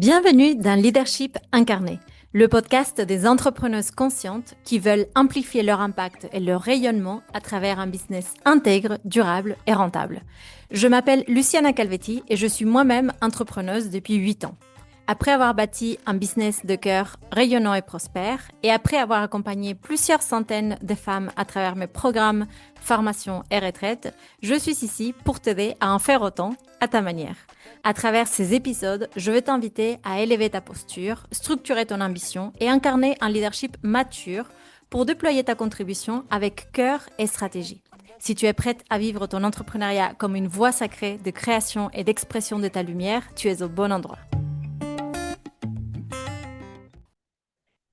Bienvenue dans Leadership Incarné, le podcast des entrepreneuses conscientes qui veulent amplifier leur impact et leur rayonnement à travers un business intègre, durable et rentable. Je m'appelle Luciana Calvetti et je suis moi-même entrepreneuse depuis 8 ans. Après avoir bâti un business de cœur rayonnant et prospère, et après avoir accompagné plusieurs centaines de femmes à travers mes programmes, formations et retraites, je suis ici pour t'aider à en faire autant à ta manière. À travers ces épisodes, je vais t'inviter à élever ta posture, structurer ton ambition et incarner un leadership mature pour déployer ta contribution avec cœur et stratégie. Si tu es prête à vivre ton entrepreneuriat comme une voie sacrée de création et d'expression de ta lumière, tu es au bon endroit.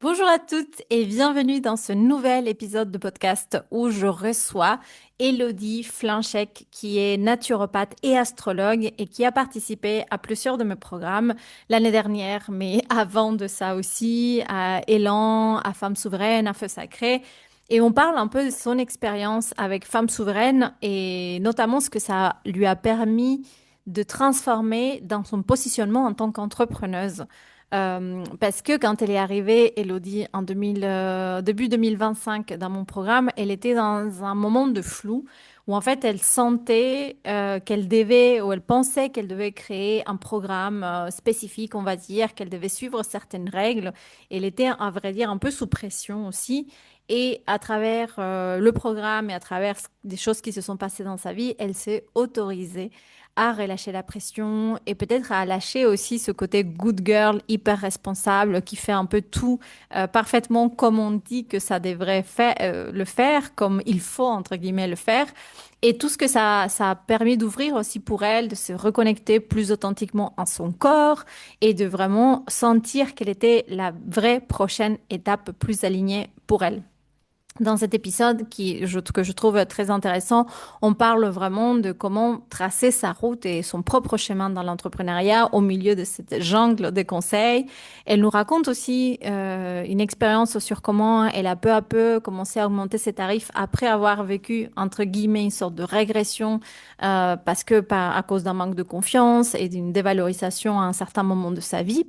Bonjour à toutes et bienvenue dans ce nouvel épisode de podcast où je reçois Élodie Flinchek qui est naturopathe et astrologue et qui a participé à plusieurs de mes programmes l'année dernière, mais avant de ça aussi, à Élan, à Femmes Souveraines, à Feu Sacré. Et on parle un peu de son expérience avec Femmes Souveraines et notamment ce que ça lui a permis de transformer dans son positionnement en tant qu'entrepreneuse. Parce que quand elle est arrivée, Elodie, en début 2025 dans mon programme, elle était dans un moment de flou où en fait elle sentait qu'elle devait, ou elle pensait qu'elle devait créer un programme spécifique, on va dire, qu'elle devait suivre certaines règles. Elle était, à vrai dire, un peu sous pression aussi. Et à travers le programme et à travers des choses qui se sont passées dans sa vie, elle s'est autorisée à relâcher la pression et peut-être à lâcher aussi ce côté good girl hyper responsable qui fait un peu tout parfaitement comme on dit que ça devrait le faire, comme il faut entre guillemets le faire. Et tout ce que ça a permis d'ouvrir aussi pour elle, de se reconnecter plus authentiquement en son corps et de vraiment sentir quelle était la vraie prochaine étape plus alignée pour elle. Dans cet épisode que je trouve très intéressant, on parle vraiment de comment tracer sa route et son propre chemin dans l'entrepreneuriat au milieu de cette jungle de conseils. Elle nous raconte aussi une expérience sur comment elle a peu à peu commencé à augmenter ses tarifs après avoir vécu, entre guillemets, une sorte de régression parce que à cause d'un manque de confiance et d'une dévalorisation à un certain moment de sa vie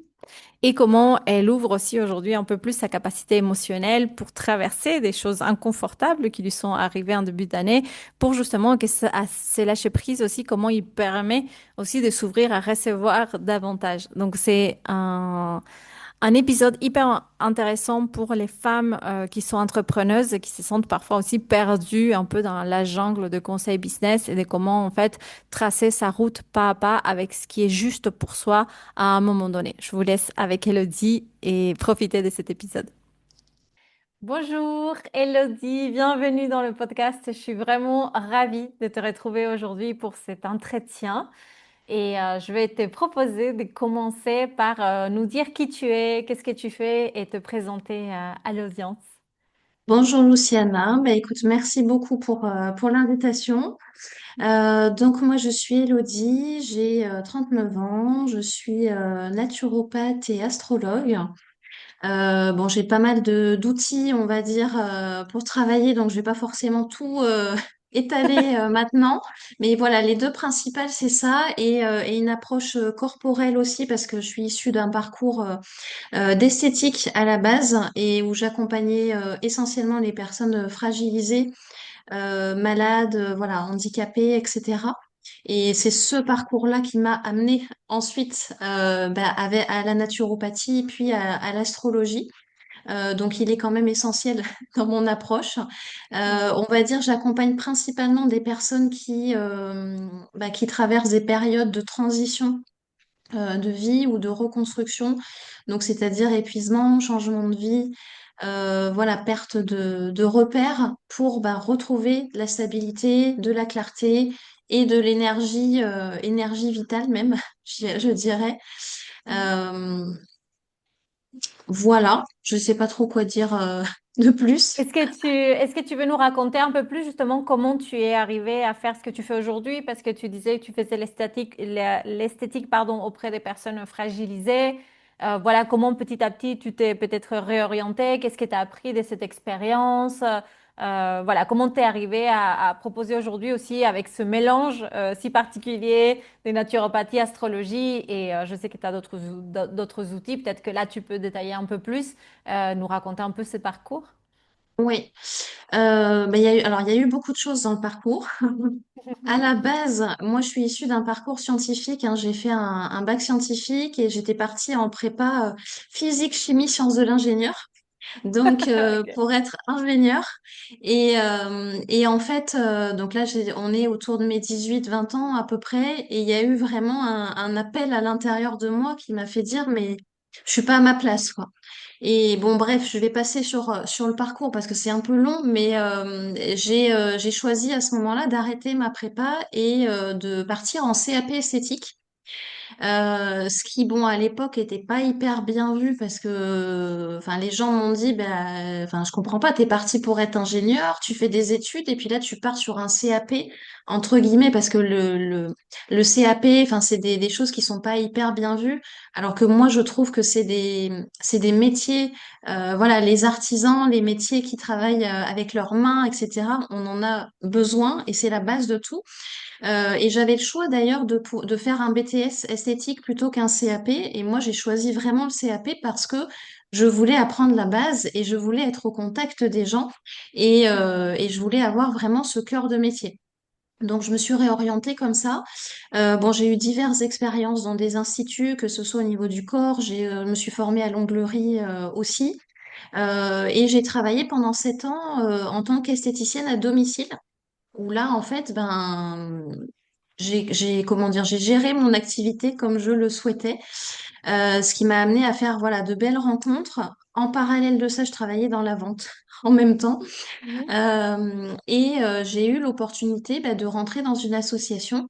et comment elle ouvre aussi aujourd'hui un peu plus sa capacité émotionnelle pour traverser des choses inconfortables qui lui sont arrivées en début d'année, pour justement que ça, à ces lâcher prise aussi, comment il permet aussi de s'ouvrir à recevoir davantage. Donc c'est un épisode hyper intéressant pour les femmes qui sont entrepreneuses et qui se sentent parfois aussi perdues un peu dans la jungle de conseils business et de comment en fait tracer sa route pas à pas avec ce qui est juste pour soi à un moment donné. Je vous laisse avec Elodie et profitez de cet épisode. Bonjour Elodie, bienvenue dans le podcast. Je suis vraiment ravie de te retrouver aujourd'hui pour cet entretien. Et je vais te proposer de commencer par nous dire qui tu es, qu'est-ce que tu fais et te présenter à l'audience. Bonjour Luciana, écoute, merci beaucoup pour l'invitation. Donc moi je suis Elodie, j'ai 39 ans, je suis naturopathe et astrologue. Bon, j'ai pas mal d'outils, on va dire, pour travailler, donc je vais pas forcément tout étaler maintenant. Mais voilà, les deux principales, c'est ça, et une approche corporelle aussi, parce que je suis issue d'un parcours d'esthétique à la base et où j'accompagnais essentiellement les personnes fragilisées, malades, voilà, handicapées, etc. Et c'est ce parcours-là qui m'a amené ensuite à la naturopathie puis à l'astrologie. Donc il est quand même essentiel dans mon approche. On va dire j'accompagne principalement des personnes qui traversent des périodes de transition de vie ou de reconstruction. Donc, c'est-à-dire épuisement, changement de vie, voilà, perte de repères pour retrouver de la stabilité, de la clarté et de l'énergie, énergie vitale même, je dirais. Euh, voilà, je sais pas trop quoi dire de plus. Est-ce que tu veux nous raconter un peu plus justement comment tu es arrivé à faire ce que tu fais aujourd'hui? Parce que tu disais que tu faisais l'esthétique, pardon, auprès des personnes fragilisées. Voilà, comment petit à petit tu t'es peut-être réorienté? Qu'est-ce que tu as appris de cette expérience? Voilà, comment t'es arrivé à proposer aujourd'hui aussi avec ce mélange si particulier de naturopathie, astrologie et je sais que tu as d'autres outils. Peut-être que là, tu peux détailler un peu plus, nous raconter un peu ce parcours. Oui. Alors, il y a eu beaucoup de choses dans le parcours. À la base, moi, je suis issue d'un parcours scientifique, hein. J'ai fait un bac scientifique et j'étais partie en prépa physique, chimie, sciences de l'ingénieur. Donc, Ok. pour être ingénieur. Et en fait, donc là, on est autour de mes 18-20 ans à peu près. Et il y a eu vraiment un appel à l'intérieur de moi qui m'a fait dire, mais je suis pas à ma place, quoi. Et bon, bref, je vais passer sur le parcours parce que c'est un peu long, mais j'ai choisi à ce moment-là d'arrêter ma prépa et de partir en CAP esthétique. Ce qui, bon, à l'époque, était pas hyper bien vu parce que, enfin, les gens m'ont dit, bah, enfin, je comprends pas, t'es parti pour être ingénieur, tu fais des études et puis là, tu pars sur un CAP, entre guillemets, parce que le CAP, enfin, c'est des choses qui sont pas hyper bien vues, alors que moi, je trouve que c'est des métiers, voilà, les artisans, les métiers qui travaillent avec leurs mains, etc., on en a besoin et c'est la base de tout. Et j'avais le choix d'ailleurs de faire un BTS esthétique plutôt qu'un CAP. Et moi, j'ai choisi vraiment le CAP parce que je voulais apprendre la base et je voulais être au contact des gens et je voulais avoir vraiment ce cœur de métier. Donc, je me suis réorientée comme ça. Bon, j'ai eu diverses expériences dans des instituts, que ce soit au niveau du corps. Je me suis formée à l'onglerie aussi. Et j'ai travaillé pendant 7 ans en tant qu'esthéticienne à domicile où là, en fait, ben, comment dire, j'ai géré mon activité comme je le souhaitais, ce qui m'a amené à faire, voilà, de belles rencontres. En parallèle de ça, je travaillais dans la vente en même temps. Mhm. J'ai eu l'opportunité, bah, de rentrer dans une association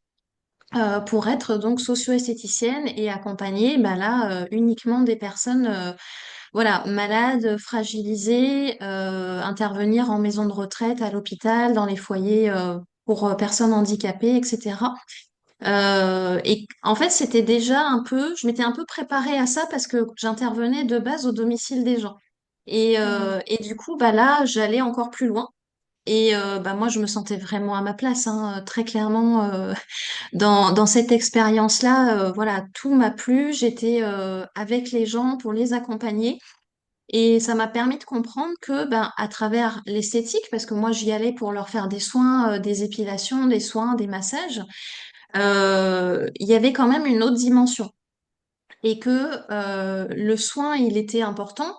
pour être donc socio-esthéticienne et accompagner, bah, là, uniquement des personnes, voilà, malades, fragilisées, intervenir en maison de retraite, à l'hôpital, dans les foyers pour personnes handicapées, etc. Et en fait, c'était déjà un peu, je m'étais un peu préparée à ça parce que j'intervenais de base au domicile des gens. Mhm. Et du coup, bah là, j'allais encore plus loin. Et bah moi, je me sentais vraiment à ma place, hein, très clairement. Dans cette expérience-là, voilà, tout m'a plu. J'étais avec les gens pour les accompagner. Et ça m'a permis de comprendre que, ben, à travers l'esthétique, parce que moi j'y allais pour leur faire des soins, des épilations, des soins, des massages, il y avait quand même une autre dimension. Et que le soin, il était important,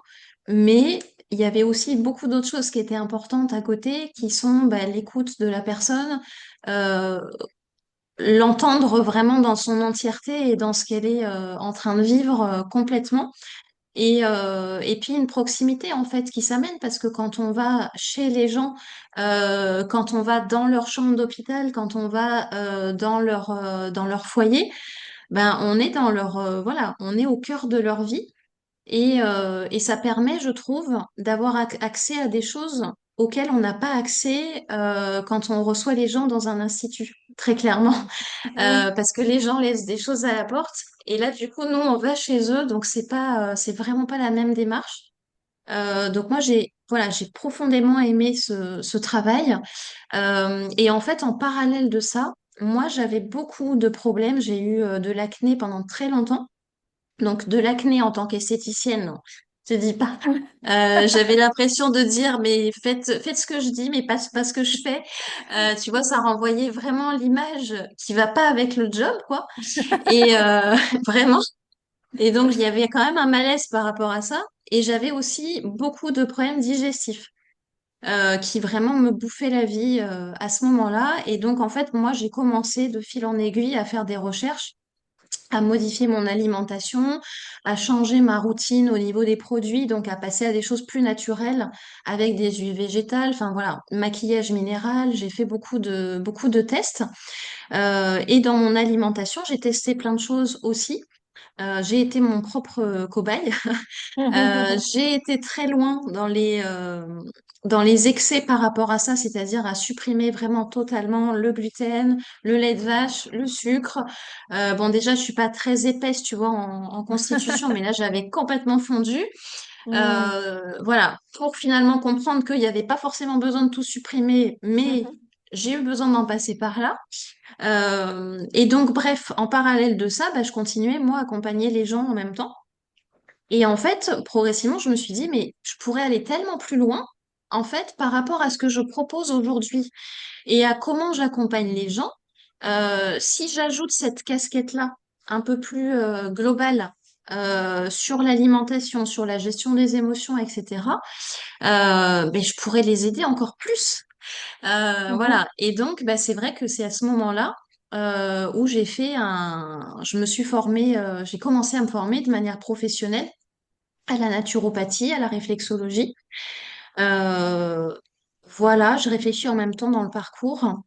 mais il y avait aussi beaucoup d'autres choses qui étaient importantes à côté, qui sont ben, l'écoute de la personne, euh, l'entendre vraiment dans son entièreté et dans ce qu'elle est en train de vivre complètement. Et puis une proximité en fait qui s'amène parce que quand on va chez les gens, quand on va dans leur chambre d'hôpital, quand on va dans leur foyer, ben on est dans leur voilà, on est au cœur de leur vie et ça permet, je trouve, d'avoir accès à des choses auxquelles on n'a pas accès quand on reçoit les gens dans un institut, très clairement. Mhm. Oui. Parce que les gens laissent des choses à la porte. Et là, du coup, nous, on va chez eux, donc c'est vraiment pas la même démarche. Donc moi, voilà, j'ai profondément aimé ce travail. Et en fait, en parallèle de ça, moi, j'avais beaucoup de problèmes. J'ai eu de l'acné pendant très longtemps. Donc de l'acné en tant qu'esthéticienne, non, je te dis pas. J'avais l'impression de dire, mais faites ce que je dis, mais pas ce que je fais. Tu vois, ça renvoyait vraiment l'image qui va pas avec le job, quoi. Et vraiment. Et donc, il y avait quand même un malaise par rapport à ça. Et j'avais aussi beaucoup de problèmes digestifs qui vraiment me bouffaient la vie à ce moment-là. Et donc, en fait, moi, j'ai commencé de fil en aiguille à faire des recherches, à modifier mon alimentation, à changer ma routine au niveau des produits, donc à passer à des choses plus naturelles avec des huiles végétales, enfin voilà, maquillage minéral, j'ai fait beaucoup de tests. Et dans mon alimentation, j'ai testé plein de choses aussi. J'ai été mon propre cobaye. J'ai été très loin dans les excès par rapport à ça, c'est-à-dire à supprimer vraiment totalement le gluten, le lait de vache, le sucre. Bon, déjà, je suis pas très épaisse, tu vois, en constitution, mais là, j'avais complètement fondu. Mm. Voilà, pour finalement comprendre qu'il n'y avait pas forcément besoin de tout supprimer, mais Mhm. j'ai eu besoin d'en passer par là. Et donc, bref, en parallèle de ça, bah, je continuais, moi, à accompagner les gens en même temps. Et en fait, progressivement, je me suis dit, mais je pourrais aller tellement plus loin, en fait, par rapport à ce que je propose aujourd'hui et à comment j'accompagne les gens. Si j'ajoute cette casquette-là, un peu plus globale, sur l'alimentation, sur la gestion des émotions, etc., mais je pourrais les aider encore plus. Mhm. Voilà. Et donc, bah, c'est vrai que c'est à ce moment-là où je me suis formée, j'ai commencé à me former de manière professionnelle à la naturopathie, à la réflexologie. Euh, voilà, je réfléchis en même temps dans le parcours.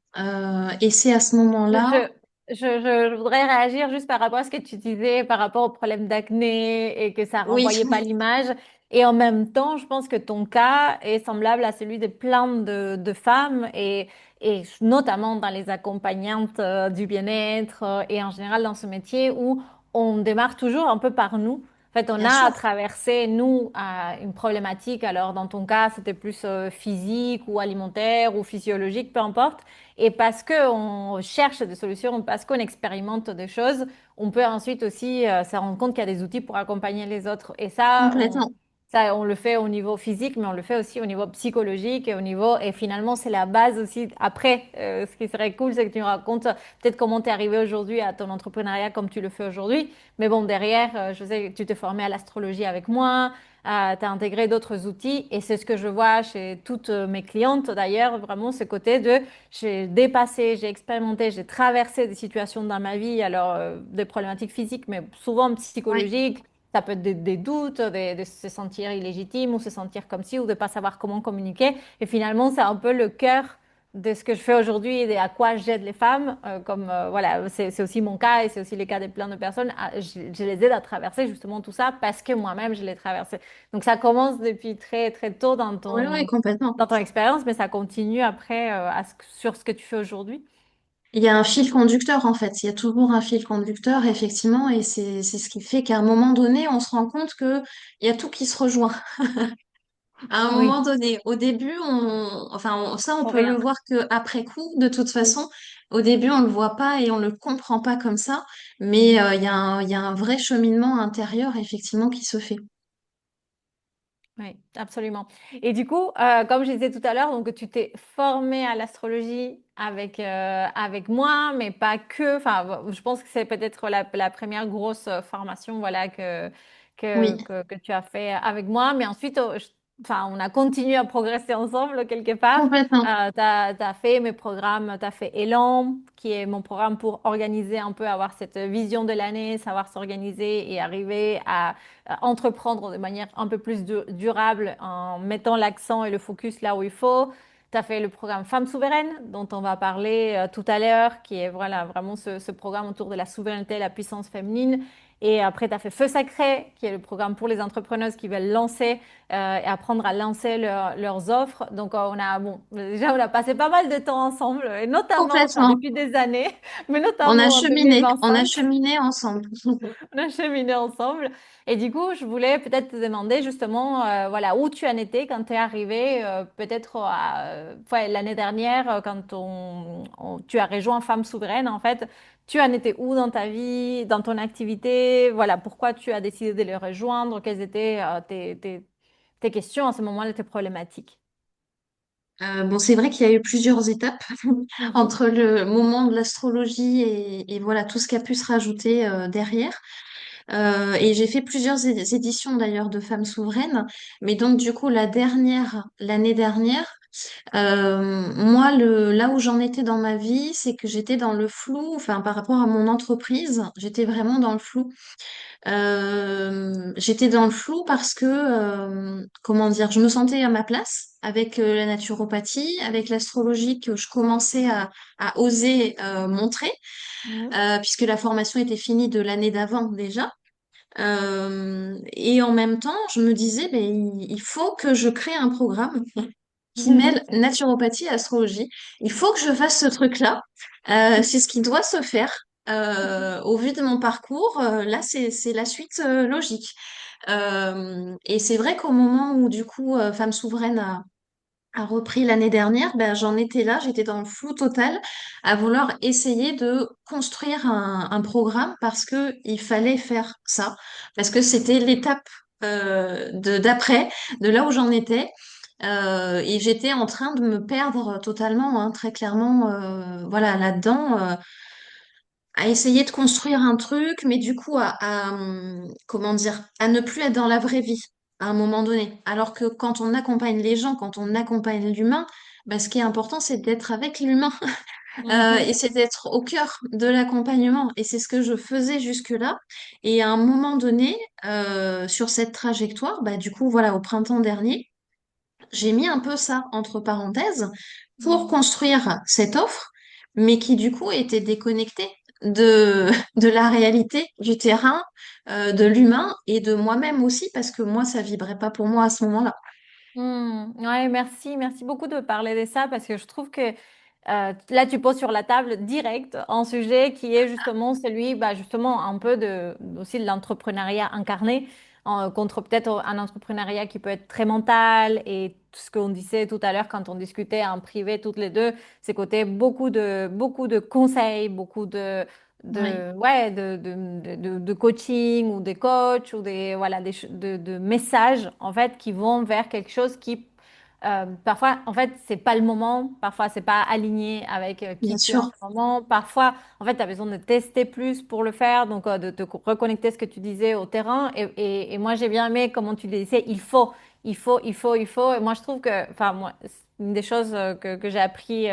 Et c'est à ce Je, moment-là, je voudrais réagir juste par rapport à ce que tu disais, par rapport au problème d'acné et que ça oui, renvoyait pas l'image. Et en même temps, je pense que ton cas est semblable à celui de plein de femmes et notamment dans les accompagnantes du bien-être et en général dans ce métier où on démarre toujours un peu par nous. En fait, on bien a sûr, traversé, nous, une problématique. Alors, dans ton cas, c'était plus physique ou alimentaire ou physiologique, peu importe. Et parce qu'on cherche des solutions, parce qu'on expérimente des choses, on peut ensuite aussi se rendre compte qu'il y a des outils pour accompagner les autres. Et complètement. ça, on le fait au niveau physique, mais on le fait aussi au niveau psychologique et au niveau, et finalement, c'est la base aussi. Après, ce qui serait cool, c'est que tu nous racontes peut-être comment tu es arrivé aujourd'hui à ton entrepreneuriat comme tu le fais aujourd'hui. Mais bon, derrière, je sais que tu t'es formé à l'astrologie avec moi, tu as intégré d'autres outils et c'est ce que je vois chez toutes mes clientes d'ailleurs, vraiment ce côté de j'ai dépassé, j'ai expérimenté, j'ai traversé des situations dans ma vie, alors des problématiques physiques, mais souvent Ouais, psychologiques. Ça peut être des doutes, de se sentir illégitime ou se sentir comme si ou de ne pas savoir comment communiquer. Et finalement, c'est un peu le cœur de ce que je fais aujourd'hui et à quoi j'aide les femmes. Comme voilà, c'est aussi mon cas et c'est aussi le cas de plein de personnes. Je les aide à traverser justement tout ça parce que moi-même, je l'ai traversé. Donc ça commence depuis très, très tôt ouais, ouais, complètement. dans ton expérience, mais ça continue après sur ce que tu fais aujourd'hui. Il y a un fil conducteur en fait. Il y a toujours un fil conducteur, effectivement, et c'est ce qui fait qu'à un moment donné, on se rend compte que il y a tout qui se rejoint. À un moment Oui, donné, au début, ça, on pour peut le rien. voir que après coup, de toute Oui. façon. Au début, on le voit pas et on le comprend pas comme ça, mais il y a un vrai cheminement intérieur, effectivement, qui se fait. Oui, absolument. Et du coup, comme je disais tout à l'heure, donc tu t'es formé à l'astrologie avec moi, mais pas que. Enfin, je pense que c'est peut-être la première grosse formation, voilà, Oui, que tu as fait avec moi. Mais ensuite, enfin, on a continué à progresser ensemble quelque part. complètement, T'as fait mes programmes, tu as fait Elan, qui est mon programme pour organiser un peu, avoir cette vision de l'année, savoir s'organiser et arriver à entreprendre de manière un peu plus durable en mettant l'accent et le focus là où il faut. Tu as fait le programme Femmes souveraines, dont on va parler tout à l'heure, qui est voilà, vraiment ce programme autour de la souveraineté et la puissance féminine. Et après, tu as fait Feu Sacré, qui est le programme pour les entrepreneuses qui veulent lancer et apprendre à lancer leurs offres. Donc, bon, déjà, on a passé pas mal de temps ensemble, et notamment, enfin, complètement. depuis des années, mais notamment en On a 2025. cheminé ensemble. On a cheminé ensemble. Et du coup, je voulais peut-être te demander justement, voilà, où tu en étais quand tu es arrivé, peut-être ouais, l'année dernière, quand tu as rejoint Femmes Souveraines, en fait. Tu en étais où dans ta vie, dans ton activité? Voilà, pourquoi tu as décidé de les rejoindre? Quelles étaient tes questions à ce moment-là, tes problématiques? Bon, c'est vrai qu'il y a eu plusieurs étapes Mhm. entre le moment de l'astrologie et voilà tout ce qui a pu se rajouter derrière. Et j'ai fait plusieurs éditions d'ailleurs de Femmes souveraines, mais donc du coup la dernière, l'année dernière, moi là où j'en étais dans ma vie, c'est que j'étais dans le flou, enfin par rapport à mon entreprise, j'étais vraiment dans le flou. J'étais dans le flou parce que, comment dire, je me sentais à ma place avec la naturopathie, avec l'astrologie que je commençais à oser montrer, Mhm. puisque la formation était finie de l'année d'avant déjà. Et en même temps, je me disais, ben, il faut que je crée un programme qui mêle naturopathie et astrologie. Il faut que je fasse ce truc-là. C'est ce qui doit se faire. Au vu de mon parcours, là, c'est la suite logique. Et c'est vrai qu'au moment où du coup Femmes Souveraines a repris l'année dernière, ben, j'en étais là, j'étais dans le flou total à vouloir essayer de construire un programme parce que il fallait faire ça, parce que c'était l'étape d'après, de là où j'en étais. Et j'étais en train de me perdre totalement, hein, très clairement, voilà, là-dedans, à essayer de construire un truc, mais du coup comment dire, à ne plus être dans la vraie vie à un moment donné. Alors que quand on accompagne les gens, quand on accompagne l'humain, bah, ce qui est important, c'est d'être avec l'humain et Mhm. c'est d'être au cœur de l'accompagnement. Et c'est ce que je faisais jusque-là. Et à un moment donné, sur cette trajectoire, bah, du coup, voilà, au printemps dernier, j'ai mis un peu ça entre parenthèses pour Mhm. construire cette offre, mais qui du coup était déconnectée de la réalité, du terrain, de l'humain et de moi-même aussi, parce que moi, ça vibrait pas pour moi à ce moment-là. Ouais, merci, merci beaucoup de parler de ça parce que je trouve que là, tu poses sur la table direct un sujet qui est justement celui, bah, justement, un peu aussi de l'entrepreneuriat incarné contre peut-être un entrepreneuriat qui peut être très mental et tout ce qu'on disait tout à l'heure quand on discutait en privé toutes les deux, c'est côté beaucoup de conseils, beaucoup Oui, ouais, de coaching ou des coachs ou voilà, de messages en fait qui vont vers quelque chose qui parfois, en fait, c'est pas le moment. Parfois, c'est pas aligné avec qui bien tu es en sûr. ce moment. Parfois, en fait, tu as besoin de tester plus pour le faire, donc de te reconnecter ce que tu disais au terrain. Et moi, j'ai bien aimé comment tu le disais. Il faut. Et moi, je trouve que, enfin, moi, c'est une des choses que j'ai appris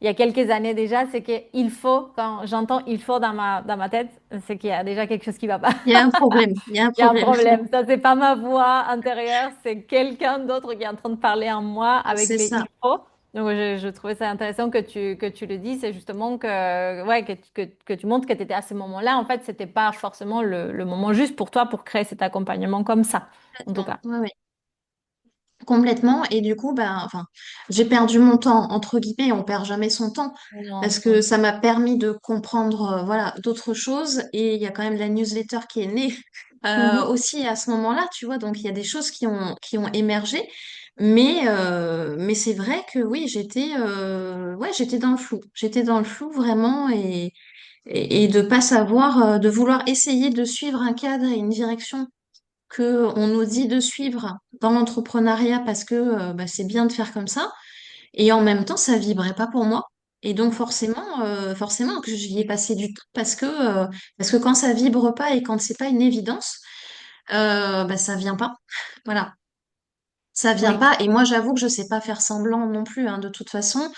il y a quelques années déjà, c'est que il faut, quand j'entends il faut dans ma tête, c'est qu'il y a déjà quelque chose qui va pas. Il y a un problème, il y a un Il y a un problème. problème. Ça, c'est pas ma voix intérieure, c'est quelqu'un d'autre qui est en train de parler en moi avec C'est les ça. il faut. Donc, je trouvais ça intéressant que tu le dises. C'est justement ouais, que tu montres que tu étais à ce moment-là. En fait, c'était pas forcément le moment juste pour toi pour créer cet accompagnement comme ça, en tout Complètement. cas. Ouais, ouais. Complètement. Et du coup, ben, enfin, j'ai perdu mon temps, entre guillemets, on perd jamais son temps, Non. parce que ça m'a permis de comprendre, voilà, d'autres choses. Et il y a quand même la newsletter qui est née Mhm. aussi à ce moment-là, tu vois. Donc, il y a des choses qui ont émergé. Mais c'est vrai que oui, ouais, j'étais dans le flou. J'étais dans le flou vraiment et de pas savoir, de vouloir essayer de suivre un cadre et une direction que on nous dit de suivre dans l'entrepreneuriat parce que bah, c'est bien de faire comme ça et en même temps ça vibrait pas pour moi et donc forcément que j'y ai passé du temps parce que quand ça vibre pas et quand c'est pas une évidence bah, ça vient pas, voilà, ça vient Oui. pas et moi j'avoue que je sais pas faire semblant non plus, hein, de toute façon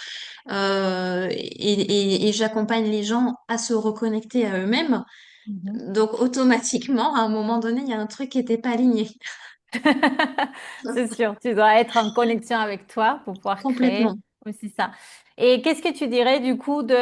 et j'accompagne les gens à se reconnecter à eux-mêmes, Mhm. donc automatiquement à un moment donné il y a un truc qui était pas aligné. C'est sûr, tu dois être en connexion avec toi pour pouvoir créer Complètement. aussi ça. Et qu'est-ce que tu dirais du coup de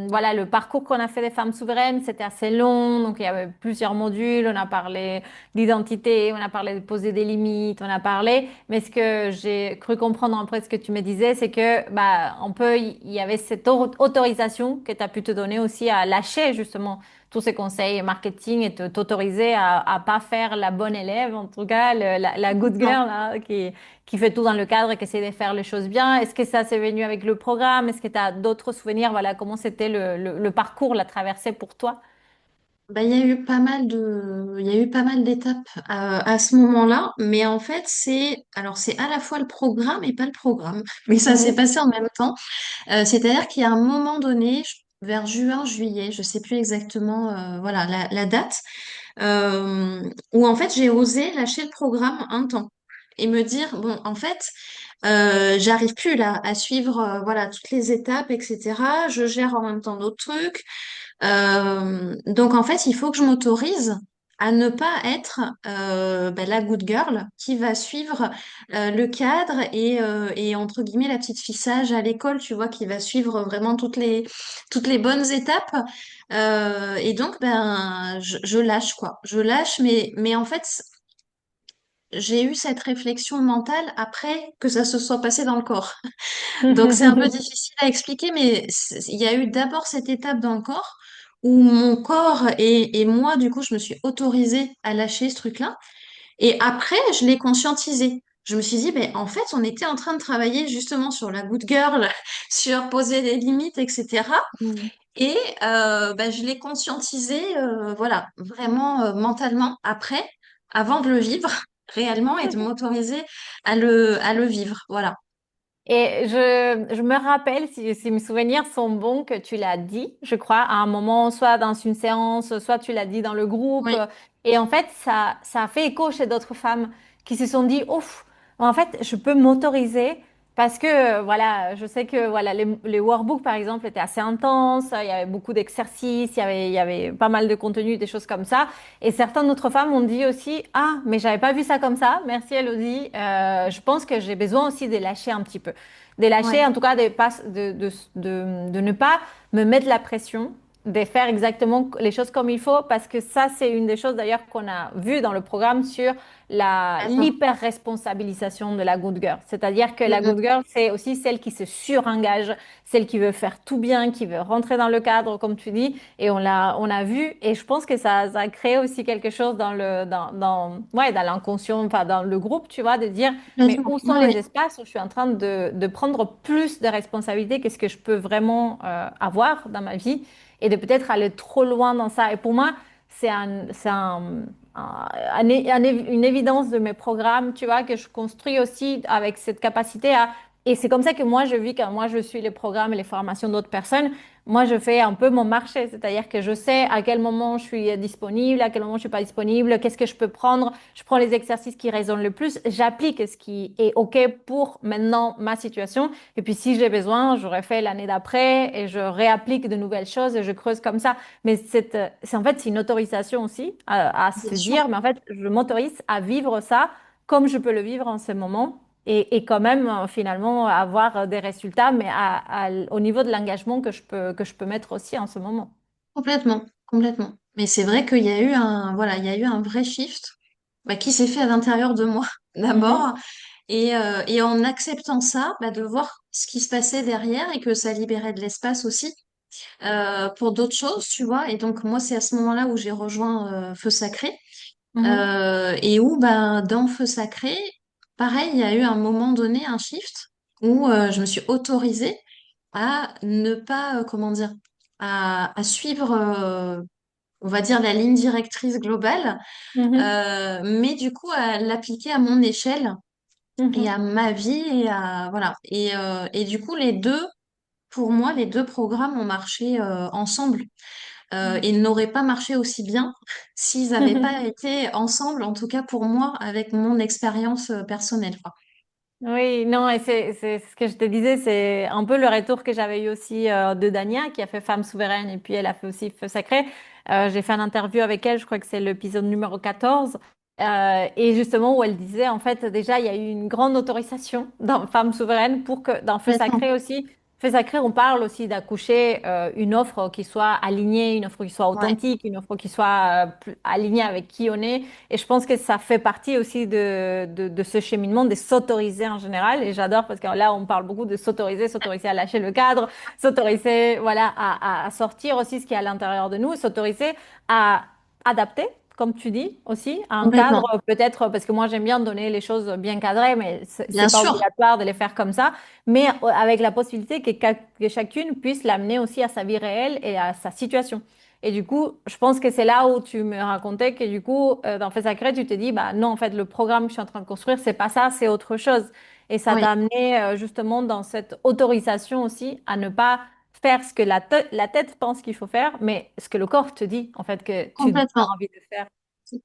voilà le parcours qu'on a fait des femmes souveraines, c'était assez long, donc il y avait plusieurs modules, on a parlé d'identité, on a parlé de poser des limites, on a parlé, mais ce que j'ai cru comprendre après ce que tu me disais, c'est que bah on peut il y avait cette autorisation que tu as pu te donner aussi à lâcher justement tous ces conseils marketing et t'autoriser à pas faire la bonne élève, en tout cas, la good girl là, qui fait tout dans le cadre et qui essaie de faire les choses bien. Est-ce que ça s'est venu avec le programme? Est-ce que tu as d'autres souvenirs? Voilà, comment c'était le parcours, la traversée pour toi? Bah, il y a eu pas mal il y a eu pas mal d'étapes à ce moment-là, mais en fait, alors c'est à la fois le programme et pas le programme, mais ça s'est Mhm. passé en même temps. C'est-à-dire qu'il y a un moment donné, vers juin, juillet, je sais plus exactement, voilà, la date, où en fait, j'ai osé lâcher le programme un temps et me dire, bon, en fait, j'arrive plus là à suivre, voilà, toutes les étapes, etc. Je gère en même temps d'autres trucs. Donc en fait, il faut que je m'autorise à ne pas être bah, la good girl qui va suivre le cadre et entre guillemets la petite fille sage à l'école, tu vois, qui va suivre vraiment toutes les bonnes étapes. Et donc ben je lâche quoi, je lâche, mais en fait j'ai eu cette réflexion mentale après que ça se soit passé dans le corps. Donc c'est un peu difficile à expliquer, mais il y a eu d'abord cette étape dans le corps où mon corps et moi, du coup, je me suis autorisée à lâcher ce truc-là. Et après, je l'ai conscientisé. Je me suis dit, ben, en fait, on était en train de travailler justement sur la good girl, sur poser des limites, etc. Mm. Et ben, je l'ai conscientisé, voilà, vraiment mentalement après, avant de le vivre réellement et de m'autoriser à le vivre. Voilà. Et je me rappelle, si mes souvenirs sont bons, que tu l'as dit, je crois, à un moment, soit dans une séance, soit tu l'as dit dans le groupe. Oui, Et en fait, ça a fait écho chez d'autres femmes qui se sont dit, ouf, en fait, je peux m'autoriser parce que, voilà, je sais que voilà, les workbooks, par exemple, étaient assez intenses, il y avait beaucoup d'exercices, il y avait pas mal de contenu, des choses comme ça. Et certaines autres femmes ont dit aussi, ah, mais j'avais pas vu ça comme ça. Merci Elodie. Je pense que j'ai besoin aussi de lâcher un petit peu. De lâcher, ouais, en tout cas, de ne pas me mettre la pression, de faire exactement les choses comme il faut, parce que ça, c'est une des choses d'ailleurs qu'on a vu dans le programme sur complètement. l'hyper-responsabilisation de la good girl. C'est-à-dire que Mm, la mm. good girl, c'est aussi celle qui se surengage, celle qui veut faire tout bien, qui veut rentrer dans le cadre, comme tu dis. Et on a vu, et je pense que ça a créé aussi quelque chose ouais, dans l'inconscient, enfin, dans le groupe, tu vois, de dire, mais Complètement. où sont Ouais, les ouais, espaces où je suis en train de prendre plus de responsabilités, qu'est-ce que je peux vraiment avoir dans ma vie, et de peut-être aller trop loin dans ça. Et pour moi, c'est une évidence de mes programmes, tu vois, que je construis aussi avec cette capacité à... Et c'est comme ça que moi, je vis quand moi, je suis les programmes et les formations d'autres personnes. Moi, je fais un peu mon marché, c'est-à-dire que je sais à quel moment je suis disponible, à quel moment je suis pas disponible, qu'est-ce que je peux prendre. Je prends les exercices qui résonnent le plus, j'applique ce qui est OK pour maintenant ma situation. Et puis, si j'ai besoin, j'aurais fait l'année d'après et je réapplique de nouvelles choses et je creuse comme ça. Mais c'est en fait, c'est une autorisation aussi à bien se sûr. dire, mais en fait, je m'autorise à vivre ça comme je peux le vivre en ce moment et quand même finalement avoir des résultats, mais au niveau de l'engagement que je peux mettre aussi en ce moment. Complètement, complètement. Mais c'est vrai qu'il y a eu un, voilà, il y a eu un vrai shift bah, qui s'est fait à l'intérieur de moi Mhm, d'abord. Et en acceptant ça, bah, de voir ce qui se passait derrière et que ça libérait de l'espace aussi pour d'autres choses, tu vois. Et donc moi, c'est à ce moment-là où j'ai rejoint Feu Sacré mhm, et où bah, dans Feu Sacré, pareil, il y a eu un moment donné un shift où je me suis autorisée à ne pas, comment dire, à suivre, on va dire, la ligne directrice globale, mhm, mais du coup à l'appliquer à mon échelle et mhm, à ma vie et à voilà. Et du coup, les deux, pour moi, les deux programmes ont marché ensemble et n'auraient pas marché aussi bien s'ils n'avaient pas mhm. été ensemble, en tout cas pour moi, avec mon expérience personnelle, quoi. Oui, non, et c'est ce que je te disais, c'est un peu le retour que j'avais eu aussi de Dania, qui a fait Femme souveraine, et puis elle a fait aussi Feu sacré. J'ai fait une interview avec elle, je crois que c'est l'épisode numéro 14, et justement où elle disait, en fait, déjà, il y a eu une grande autorisation dans Femme souveraine pour que dans Feu Complètement. sacré aussi, Feu sacré, on parle aussi d'accoucher une offre qui soit alignée, une offre qui soit Ouais, authentique, une offre qui soit alignée avec qui on est. Et je pense que ça fait partie aussi de ce cheminement, de s'autoriser en général. Et j'adore parce que là, on parle beaucoup de s'autoriser, s'autoriser à lâcher le cadre, s'autoriser, voilà, à sortir aussi ce qui est à l'intérieur de nous, s'autoriser à adapter, comme tu dis aussi, à un cadre, complètement. peut-être, parce que moi, j'aime bien donner les choses bien cadrées, mais c'est Bien pas sûr, obligatoire de les faire comme ça, mais avec la possibilité que chacune puisse l'amener aussi à sa vie réelle et à sa situation. Et du coup, je pense que c'est là où tu me racontais que du coup, dans Fait Sacré, tu te dis, bah non, en fait, le programme que je suis en train de construire, c'est pas ça, c'est autre chose. Et ça oui, t'a amené justement dans cette autorisation aussi à ne pas faire ce que la tête pense qu'il faut faire, mais ce que le corps te dit, en fait, que tu as complètement. envie de faire.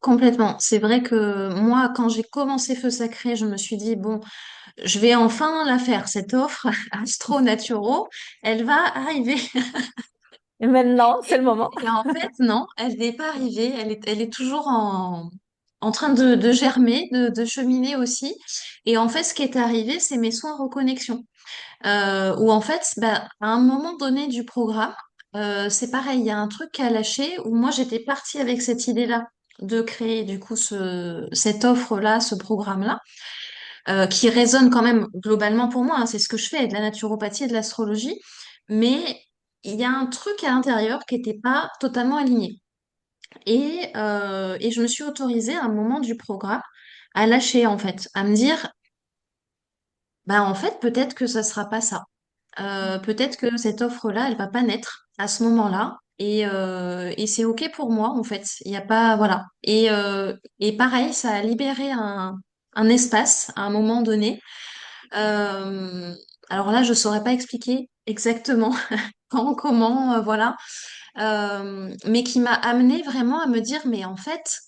Complètement. C'est vrai que moi, quand j'ai commencé Feu Sacré, je me suis dit, bon, je vais enfin la faire, cette offre Astro Naturo, elle va arriver. Et maintenant, c'est le moment. Et en fait, non, elle n'est pas arrivée. Elle est toujours en train de germer, de cheminer aussi. Et en fait, ce qui est arrivé, c'est mes soins reconnexion. Où en fait, bah, à un moment donné du programme, c'est pareil, il y a un truc à lâcher où moi, j'étais partie avec cette idée-là de créer du coup cette offre-là, ce programme-là, qui résonne quand même globalement pour moi, hein, c'est ce que je fais, de la naturopathie et de l'astrologie. Mais il y a un truc à l'intérieur qui n'était pas totalement aligné. Et je me suis autorisée à un moment du programme à lâcher, en fait, à me dire, bah, en fait, peut-être que ça sera pas ça. Peut-être que cette offre-là, elle va pas naître à ce moment-là. Et c'est OK pour moi, en fait. Il y a pas, voilà. Et pareil, ça a libéré un espace à un moment donné. Euh, alors là, je saurais pas expliquer exactement quand, comment, voilà. Mais qui m'a amené vraiment à me dire, mais en fait,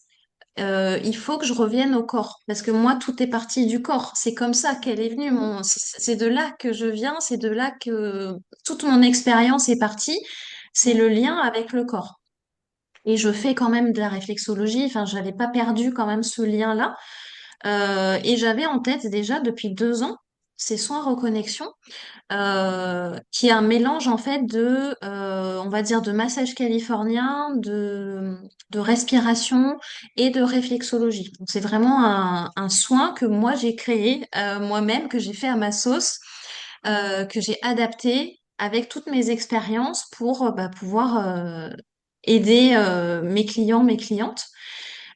il faut que je revienne au corps. Parce que moi, tout est parti du corps. C'est comme ça qu'elle est venue. C'est de là que je viens. C'est de là que toute mon expérience est partie. C'est Mm. le lien avec le corps. Et je fais quand même de la réflexologie. Enfin, j'avais pas perdu quand même ce lien-là. Et j'avais en tête déjà depuis 2 ans ces soins reconnexion qui est un mélange en fait on va dire, de massage californien, de respiration et de réflexologie. Donc c'est vraiment un soin que moi j'ai créé moi-même, que j'ai fait à ma sauce, que j'ai adapté avec toutes mes expériences pour pouvoir aider mes clients, mes clientes.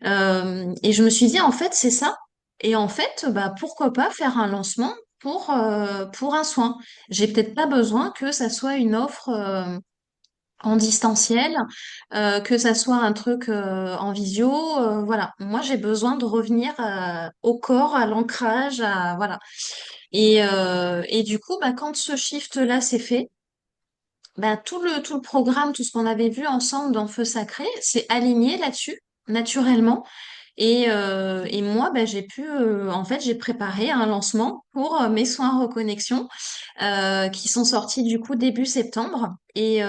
Et je me suis dit, en fait, c'est ça. Et en fait, pourquoi pas faire un lancement pour un soin. J'ai peut-être pas besoin que ça soit une offre en distanciel, que ça soit un truc en visio. Voilà. Moi, j'ai besoin de revenir au corps, à l'ancrage, voilà. Et du coup, quand ce shift-là s'est fait, tout le programme, tout ce qu'on avait vu ensemble dans Feu Sacré, s'est aligné là-dessus, naturellement. Et moi, en fait, j'ai préparé un lancement pour mes soins reconnexion qui sont sortis du coup début septembre et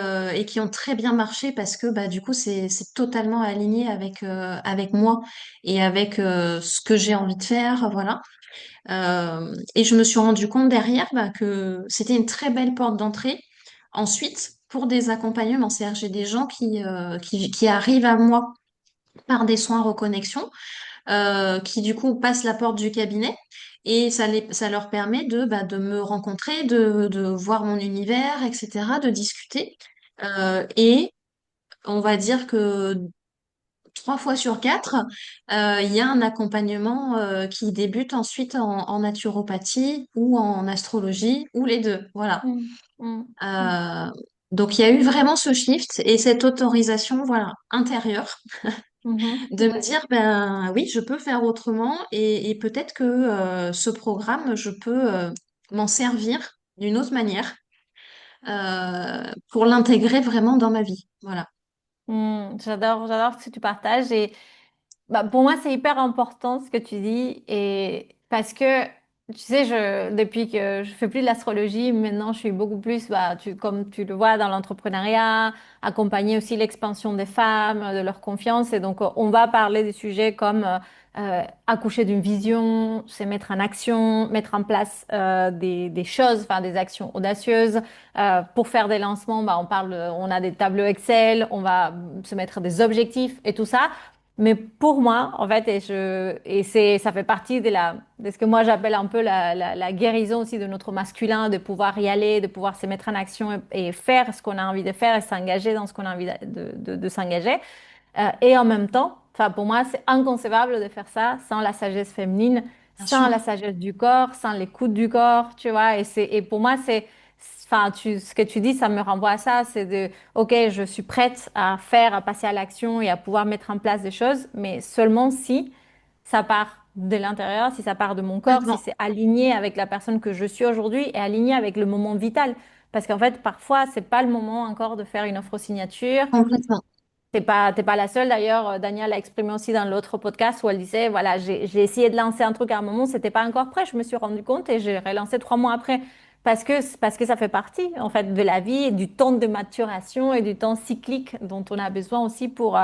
qui ont très bien marché parce que du coup, c'est totalement aligné avec moi et avec ce que j'ai envie de faire, voilà. Et je me suis rendu compte derrière que c'était une très belle porte d'entrée. Ensuite, pour des accompagnements, c'est-à-dire j'ai des gens qui arrivent à moi par des soins reconnexion qui du coup passent la porte du cabinet et ça leur permet de me rencontrer, de voir mon univers, etc., de discuter. Et on va dire que 3 fois sur 4, il y a un accompagnement qui débute ensuite en naturopathie ou en astrologie ou les deux. Voilà. Mm. Mm. Mm. Euh, donc il y a eu vraiment ce shift et cette autorisation, voilà, intérieure Mhm. de me dire, ben oui, je peux faire autrement et peut-être que ce programme, je peux m'en servir d'une autre manière pour l'intégrer vraiment dans ma vie. Voilà. J'adore ce que tu partages et bah, pour moi, c'est hyper important ce que tu dis et parce que tu sais, depuis que je fais plus de l'astrologie, maintenant je suis beaucoup plus, comme tu le vois, dans l'entrepreneuriat, accompagner aussi l'expansion des femmes, de leur confiance. Et donc, on va parler des sujets comme accoucher d'une vision, se mettre en action, mettre en place des choses, enfin des actions audacieuses. Pour faire des lancements, on a des tableaux Excel, on va se mettre des objectifs et tout ça. Mais pour moi, en fait, ça fait partie de ce que moi j'appelle un peu la guérison aussi de notre masculin, de pouvoir y aller, de pouvoir se mettre en action et faire ce qu'on a envie de faire et s'engager dans ce qu'on a envie de s'engager. Et en même temps, enfin, pour moi, c'est inconcevable de faire ça sans la sagesse féminine, Bien sans la sûr. sagesse du corps, sans l'écoute du corps, tu vois. Et pour moi, enfin, ce que tu dis, ça me renvoie à ça, c'est OK, je suis prête à faire, à passer à l'action et à pouvoir mettre en place des choses, mais seulement si ça part de l'intérieur, si ça part de mon corps, si Complètement. c'est aligné avec la personne que je suis aujourd'hui et aligné avec le moment vital. Parce qu'en fait, parfois, c'est pas le moment encore de faire une offre signature. Complètement. T'es pas la seule d'ailleurs. Danielle l'a exprimé aussi dans l'autre podcast où elle disait, voilà, j'ai essayé de lancer un truc à un moment, c'était pas encore prêt. Je me suis rendu compte et j'ai relancé 3 mois après parce que ça fait partie en fait de la vie et du temps de maturation et du temps cyclique dont on a besoin aussi pour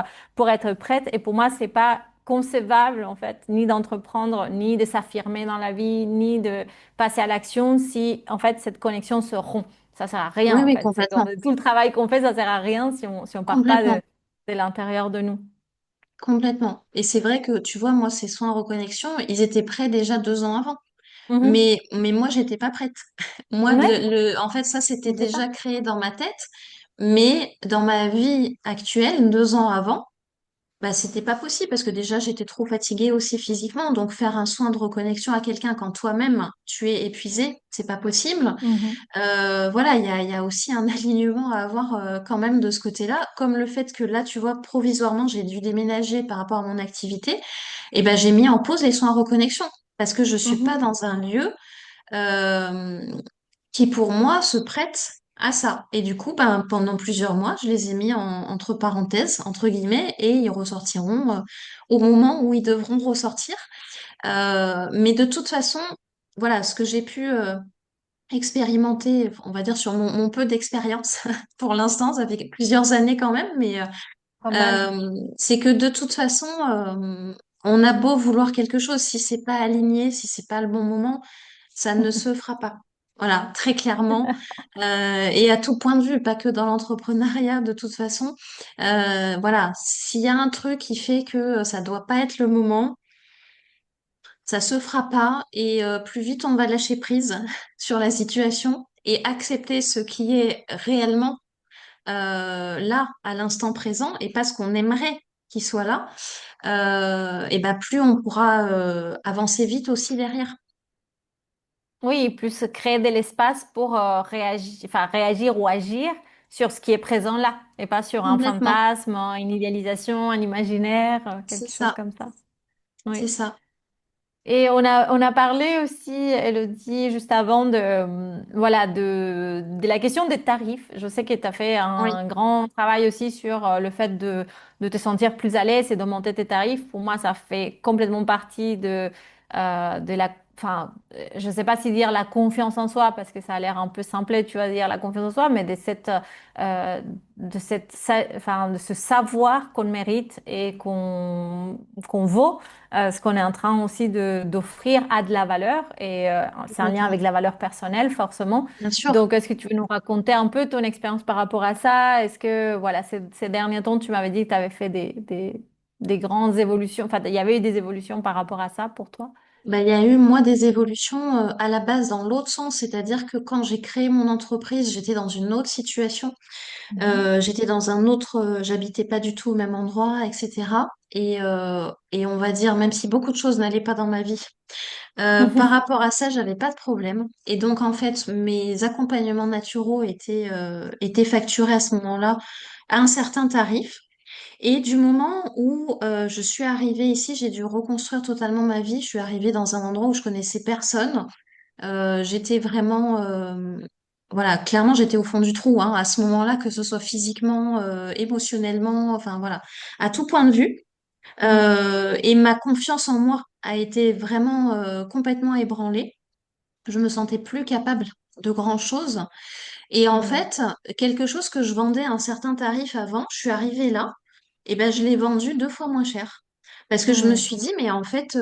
être prête. Et pour moi, c'est pas concevable en fait ni d'entreprendre ni de s'affirmer dans la vie ni de passer à l'action si en fait cette connexion se rompt. Ça sert à rien Oui, en oui, fait. complètement. Tout le travail qu'on fait, ça sert à rien si on part pas Complètement. de l'intérieur de nous. Complètement. Et c'est vrai que, tu vois, moi, ces soins reconnexion, ils étaient prêts déjà 2 ans avant. Mhm. Mais moi, j'étais pas prête. Moi, Ouais, en fait, ça, c'était c'est ça. déjà créé dans ma tête. Mais dans ma vie actuelle, 2 ans avant, bah, c'était pas possible parce que déjà j'étais trop fatiguée aussi physiquement. Donc faire un soin de reconnexion à quelqu'un quand toi-même tu es épuisé, c'est pas possible. Mhm. Voilà, il y a aussi un alignement à avoir quand même de ce côté-là, comme le fait que là, tu vois, provisoirement, j'ai dû déménager par rapport à mon activité, et ben j'ai mis en pause les soins reconnexion parce que je suis pas Mhm. dans un lieu euh, qui pour moi se prête à ça. Et du coup, ben, pendant plusieurs mois, je les ai mis entre parenthèses, entre guillemets, et ils ressortiront au moment où ils devront ressortir. Mais de toute façon, voilà, ce que j'ai pu expérimenté, on va dire sur mon peu d'expérience pour l'instant, ça fait plusieurs années quand même, mais Pas mal. c'est que de toute façon, on a beau vouloir quelque chose, si c'est pas aligné, si c'est pas le bon moment, ça ne se fera pas. Voilà, très clairement, et à tout point de vue, pas que dans l'entrepreneuriat, de toute façon. Voilà, s'il y a un truc qui fait que ça doit pas être le moment, ça se fera pas et plus vite on va lâcher prise sur la situation et accepter ce qui est réellement là, à l'instant présent, et pas ce qu'on aimerait qu'il soit là, et ben plus on pourra avancer vite aussi derrière. Oui, plus créer de l'espace pour réagir, enfin, réagir ou agir sur ce qui est présent là, et pas sur un Complètement. fantasme, une idéalisation, un imaginaire, C'est quelque chose ça, comme ça. c'est Oui. ça. Et on a parlé aussi, Elodie, juste avant voilà, de la question des tarifs. Je sais que tu as fait Oui, un grand travail aussi sur le fait de te sentir plus à l'aise et d'augmenter tes tarifs. Pour moi, ça fait complètement partie de la, enfin, je sais pas si dire la confiance en soi, parce que ça a l'air un peu simplet, tu vas dire la confiance en soi, mais enfin, de ce savoir qu'on mérite et qu'on vaut ce qu'on est en train aussi d'offrir a de la valeur et c'est un lien complètement. avec la valeur personnelle forcément. Bien sûr. Donc, est-ce que tu veux nous raconter un peu ton expérience par rapport à ça? Est-ce que, voilà, ces derniers temps, tu m'avais dit que tu avais fait des grandes évolutions, enfin, il y avait eu des évolutions par rapport à ça pour toi? Bah, il y a eu, moi, des évolutions à la base dans l'autre sens, c'est-à-dire que quand j'ai créé mon entreprise, j'étais dans une autre situation. Mhm. J'étais dans un autre, j'habitais pas du tout au même endroit, etc. Et on va dire, même si beaucoup de choses n'allaient pas dans ma vie, par rapport à ça, j'avais pas de problème. Et donc, en fait, mes accompagnements naturaux étaient facturés à ce moment-là à un certain tarif. Et du moment où je suis arrivée ici, j'ai dû reconstruire totalement ma vie. Je suis arrivée dans un endroit où je connaissais personne. J'étais vraiment, voilà, clairement, j'étais au fond du trou, hein, à ce moment-là, que ce soit physiquement, émotionnellement, enfin voilà, à tout point de vue. Mm. Et ma confiance en moi a été vraiment complètement ébranlée. Je me sentais plus capable de grand-chose. Et en Mm. fait, quelque chose que je vendais à un certain tarif avant, je suis arrivée là, et ben je l'ai vendu 2 fois moins cher. Parce que je me Mm. suis dit, mais en fait,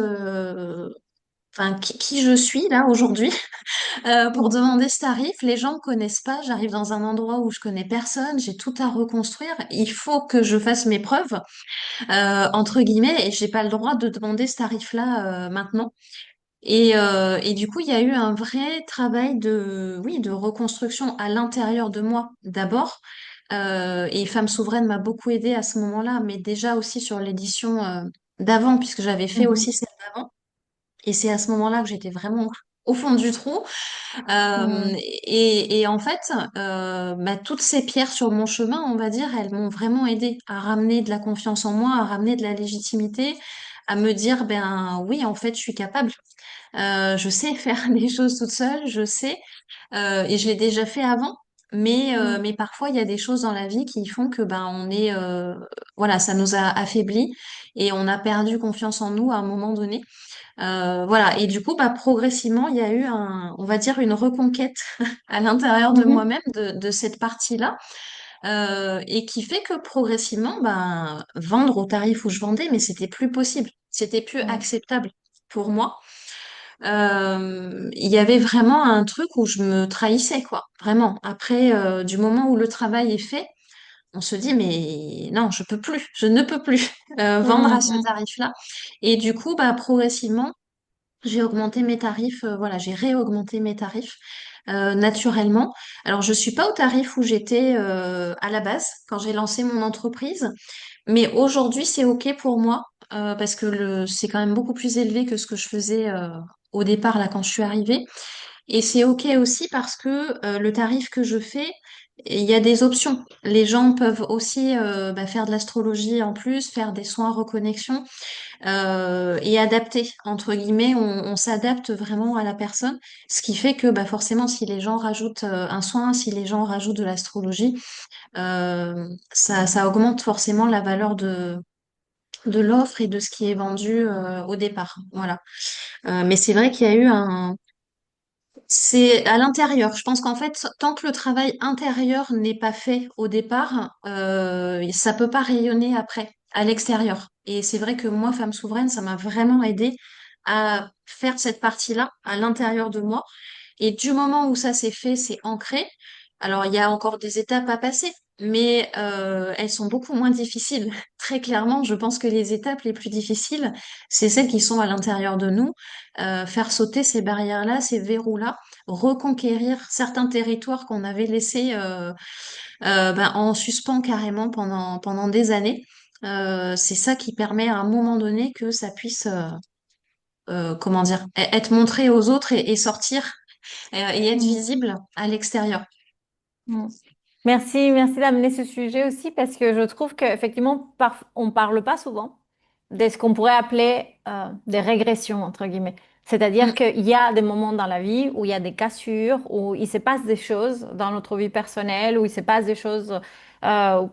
enfin, qui je suis là aujourd'hui pour Mm. demander ce tarif? Les gens me connaissent pas, j'arrive dans un endroit où je connais personne, j'ai tout à reconstruire. Il faut que je fasse mes preuves, entre guillemets, et j'ai pas le droit de demander ce tarif-là maintenant. Et du coup, il y a eu un vrai travail de, oui, de reconstruction à l'intérieur de moi d'abord. Et Femme Souveraine m'a beaucoup aidée à ce moment-là, mais déjà aussi sur l'édition d'avant, puisque j'avais fait Mhm. aussi celle d'avant. Et c'est à ce moment-là que j'étais vraiment au fond du trou. Mm. Et en fait, bah, toutes ces pierres sur mon chemin, on va dire, elles m'ont vraiment aidée à ramener de la confiance en moi, à ramener de la légitimité, à me dire, ben oui, en fait, je suis capable. Je sais faire des choses toute seule, je sais, et je l'ai déjà fait avant. Mm. Mais parfois, il y a des choses dans la vie qui font que ben on est, voilà, ça nous a affaiblis et on a perdu confiance en nous à un moment donné. Voilà. Et du coup, bah, progressivement, il y a eu on va dire une reconquête à l'intérieur de Mhm. moi-même de cette partie-là, et qui fait que progressivement, ben, vendre au tarif où je vendais, mais c'était plus possible, c'était plus Mm. acceptable pour moi. Il y avait vraiment un truc où je me trahissais, quoi. Vraiment. Après, du moment où le travail est fait, on se dit, mais non, je peux plus, je ne peux plus vendre à Mm. ce Mm. tarif-là. Et du coup, bah, progressivement, j'ai augmenté mes tarifs, voilà, j'ai réaugmenté mes tarifs naturellement. Alors, je suis pas au tarif où j'étais à la base quand j'ai lancé mon entreprise, mais aujourd'hui, c'est OK pour moi parce que c'est quand même beaucoup plus élevé que ce que je faisais au départ là quand je suis arrivée. Et c'est OK aussi parce que le tarif que je fais, il y a des options. Les gens peuvent aussi faire de l'astrologie en plus, faire des soins reconnexion et adapter. Entre guillemets, on s'adapte vraiment à la personne, ce qui fait que forcément, si les gens rajoutent un soin, si les gens rajoutent de l'astrologie, ça augmente forcément la valeur de l'offre et de ce qui est vendu au départ. Voilà. Mais c'est vrai qu'il y a eu un c'est à l'intérieur. Je pense qu'en fait, tant que le travail intérieur n'est pas fait au départ, ça peut pas rayonner après, à l'extérieur. Et c'est vrai que moi, femme souveraine, ça m'a vraiment aidé à faire cette partie-là à l'intérieur de moi. Et du moment où ça s'est fait, c'est ancré. Alors, il y a encore des étapes à passer, mais elles sont beaucoup moins difficiles. Très clairement, je pense que les étapes les plus difficiles, c'est celles qui sont à l'intérieur de nous. Faire sauter ces barrières-là, ces verrous-là, reconquérir certains territoires qu'on avait laissés en suspens carrément pendant des années. C'est ça qui permet à un moment donné que ça puisse, comment dire, être montré aux autres et sortir et être Mm. visible à l'extérieur. Mm. Merci, merci d'amener ce sujet aussi parce que je trouve qu'effectivement, on parle pas souvent de ce qu'on pourrait appeler des régressions, entre guillemets. C'est-à-dire Mm, qu'il y a des moments dans la vie où il y a des cassures, où il se passe des choses dans notre vie personnelle, où il se passe des choses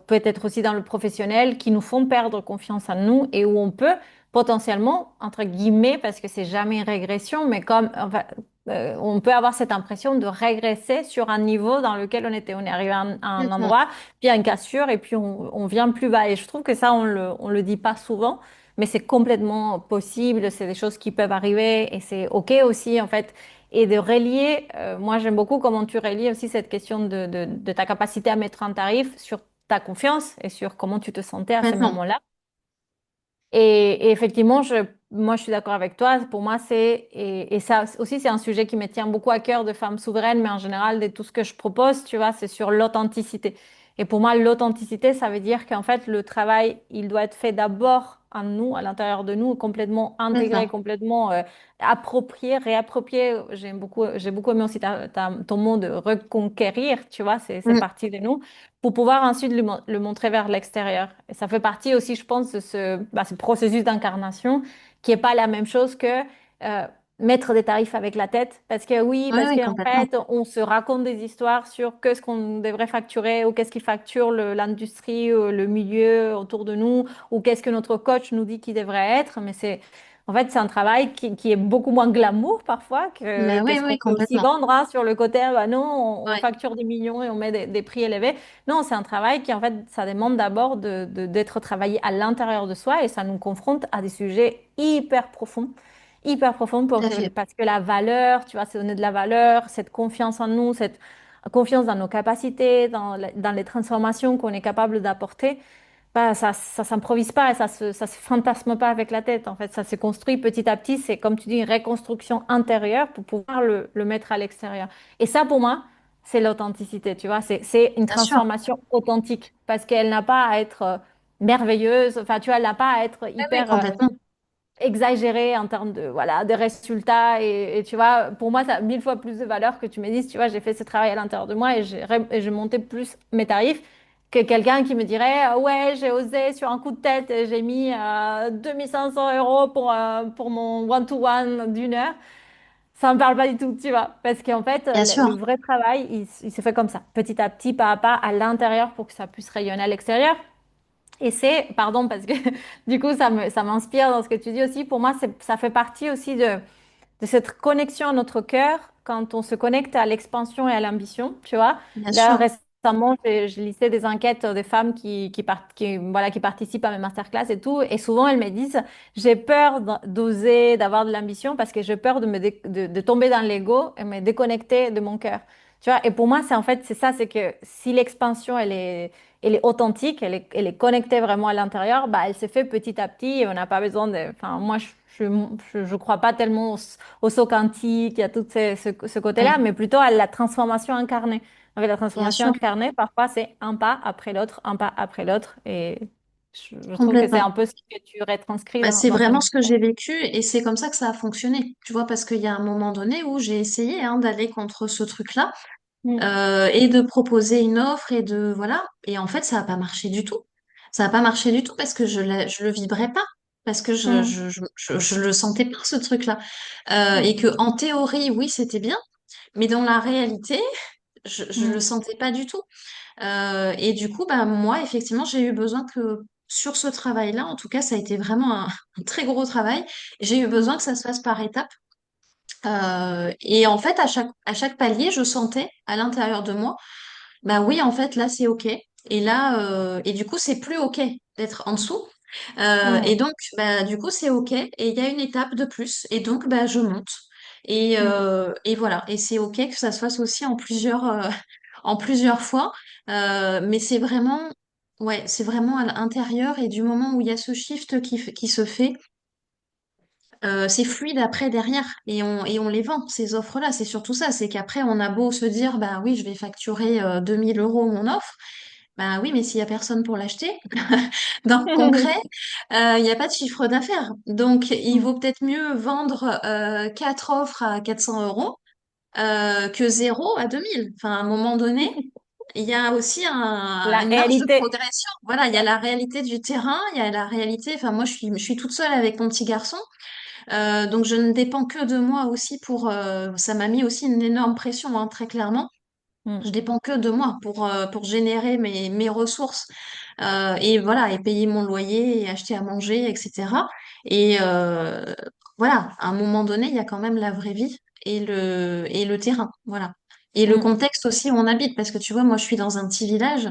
peut-être aussi dans le professionnel qui nous font perdre confiance en nous et où on peut potentiellement, entre guillemets, parce que c'est jamais une régression, mais comme, enfin, on peut avoir cette impression de régresser sur un niveau dans lequel on était. On est arrivé à un complètement. endroit, puis il y a une cassure et puis on vient plus bas. Et je trouve que ça, on le dit pas souvent, mais c'est complètement possible. C'est des choses qui peuvent arriver et c'est OK aussi, en fait. Et de relier, moi j'aime beaucoup comment tu relies aussi cette question de ta capacité à mettre un tarif sur ta confiance et sur comment tu te sentais à ce Complètement. moment-là. Et effectivement, moi, je suis d'accord avec toi. Pour moi, et ça aussi, c'est un sujet qui me tient beaucoup à cœur de femme souveraine, mais en général, de tout ce que je propose, tu vois, c'est sur l'authenticité. Et pour moi, l'authenticité, ça veut dire qu'en fait, le travail, il doit être fait d'abord en nous, à l'intérieur de nous, complètement intégré, Complètement. complètement approprié, réapproprié. J'ai beaucoup aimé aussi ton mot de reconquérir, tu vois, c'est Mm, parti de nous pour pouvoir ensuite le montrer vers l'extérieur. Et ça fait partie aussi, je pense, de ce processus d'incarnation qui est pas la même chose que euh, mettre des tarifs avec la tête. Parce que oui, oui, parce oui, qu'en complètement. fait, on se raconte des histoires sur qu'est-ce qu'on devrait facturer ou qu'est-ce qui facture l'industrie, le milieu autour de nous ou qu'est-ce que notre coach nous dit qu'il devrait être. Mais en fait, c'est un travail qui est beaucoup moins glamour parfois Mais que oui, ce qu'on oui, peut aussi complètement. vendre hein, sur le côté, ah bah non, on Ouais, facture des millions et on met des prix élevés. Non, c'est un travail qui, en fait, ça demande d'abord d'être travaillé à l'intérieur de soi et ça nous confronte à des sujets hyper profonds tout à fait. parce que la valeur, tu vois, c'est donner de la valeur, cette confiance en nous, cette confiance dans nos capacités, dans les transformations qu'on est capable d'apporter. Bah, ça s'improvise pas, ça se fantasme pas avec la tête. En fait, ça se construit petit à petit. C'est comme tu dis, une reconstruction intérieure pour pouvoir le mettre à l'extérieur. Et ça, pour moi, c'est l'authenticité. Tu vois, c'est une Bien sûr. transformation authentique parce qu'elle n'a pas à être merveilleuse. Enfin, tu vois, elle n'a pas à être Oui, oui, hyper complètement. exagérée en termes de voilà de résultats. Et tu vois, pour moi, ça a mille fois plus de valeur que tu me dises. Tu vois, j'ai fait ce travail à l'intérieur de moi et j'ai monté plus mes tarifs que quelqu'un qui me dirait ouais j'ai osé sur un coup de tête et j'ai mis 2500 euros pour mon one-to-one d'une heure ça me parle pas du tout tu vois parce qu'en fait Bien sûr. le vrai travail il se fait comme ça petit à petit pas à pas à l'intérieur pour que ça puisse rayonner à l'extérieur et pardon parce que du coup ça m'inspire dans ce que tu dis aussi pour moi ça fait partie aussi de cette connexion à notre cœur quand on se connecte à l'expansion et à l'ambition, tu vois. Bien Là, sûr. récemment, je lisais des enquêtes des femmes voilà, qui participent à mes masterclass et tout. Et souvent, elles me disent, j'ai peur d'oser, d'avoir de l'ambition parce que j'ai peur de tomber dans l'ego et me déconnecter de mon cœur. Tu vois, et pour moi, c'est en fait, c'est ça, c'est que si l'expansion, elle est authentique, elle est connectée vraiment à l'intérieur, bah, elle se fait petit à petit et on n'a pas besoin de, enfin, moi, je crois pas tellement au saut quantique, il y a tout ce côté-là, Oui, mais plutôt à la transformation incarnée. En fait, la bien transformation sûr, incarnée, parfois, c'est un pas après l'autre, un pas après l'autre, et je trouve que c'est complètement. un peu ce que tu retranscris Bah, c'est dans ton vraiment ce que histoire. j'ai vécu et c'est comme ça que ça a fonctionné. Tu vois, parce qu'il y a un moment donné où j'ai essayé d'aller contre ce truc-là Mm, et de proposer une offre et de voilà. Et en fait, ça n'a pas marché du tout. Ça n'a pas marché du tout parce que je le vibrais pas, parce que mm, je le sentais pas ce truc-là. Et mm, que en théorie, oui, c'était bien, mais dans la réalité, je le mm, sentais pas du tout. Et du coup, bah, moi, effectivement, j'ai eu besoin que sur ce travail-là, en tout cas, ça a été vraiment un très gros travail. J'ai eu mm, besoin que ça se fasse par étapes. Et en fait, à chaque palier, je sentais à l'intérieur de moi, bah oui, en fait, là, c'est OK. Et là, et du coup, c'est plus OK d'être en dessous. Et mm, donc, bah, du coup, c'est OK. Et il y a une étape de plus. Et donc, bah, je monte. mm, Et voilà. Et c'est OK que ça se fasse aussi en plusieurs fois. Mais c'est vraiment, ouais, c'est vraiment à l'intérieur. Et du moment où il y a ce shift qui se fait, c'est fluide après derrière. Et on les vend, ces offres-là. C'est surtout ça. C'est qu'après, on a beau se dire, bah oui, je vais facturer 2000 euros mon offre. Bah oui, mais s'il y a personne pour l'acheter, dans le concret, il n'y a pas de chiffre d'affaires. Donc, il mm. vaut peut-être mieux vendre 4 offres à 400 euros que zéro à 2000. Enfin, à un moment donné, il y a aussi La une marge de réalité. progression. Voilà, il y a la réalité du terrain, il y a la réalité. Enfin, moi, je suis toute seule avec mon petit garçon, donc je ne dépends que de moi aussi pour. Ça m'a mis aussi une énorme pression, hein, très clairement. Je Mm, dépends que de moi pour générer mes ressources et voilà, et payer mon loyer et acheter à manger, etc. Et voilà, à un moment donné, il y a quand même la vraie vie et le terrain, voilà. Et le mm, contexte aussi où on habite, parce que tu vois, moi, je suis dans un petit village.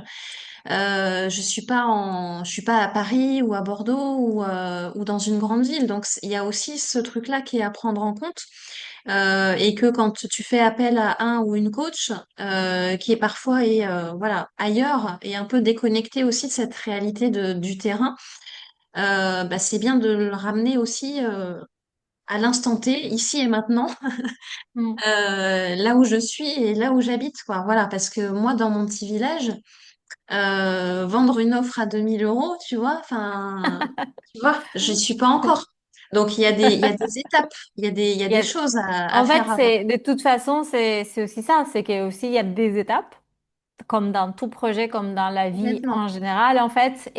Je suis pas à Paris ou à Bordeaux ou dans une grande ville. Donc, il y a aussi ce truc-là qui est à prendre en compte. Et que quand tu fais appel à un ou une coach, qui est parfois voilà, ailleurs et un peu déconnecté aussi de cette réalité du terrain, bah, c'est bien de le ramener aussi à l'instant T, ici et maintenant, mm. là où je suis et là où j'habite, quoi. Voilà, parce que moi, dans mon petit village, vendre une offre à 2000 euros, tu vois, je suis pas encore. Donc, il y a des étapes, il y a Il y des a- choses à En fait, faire avant. c'est de toute façon, c'est aussi ça, c'est que aussi il y a des étapes, comme dans tout projet, comme dans la vie Complètement. en général, en fait,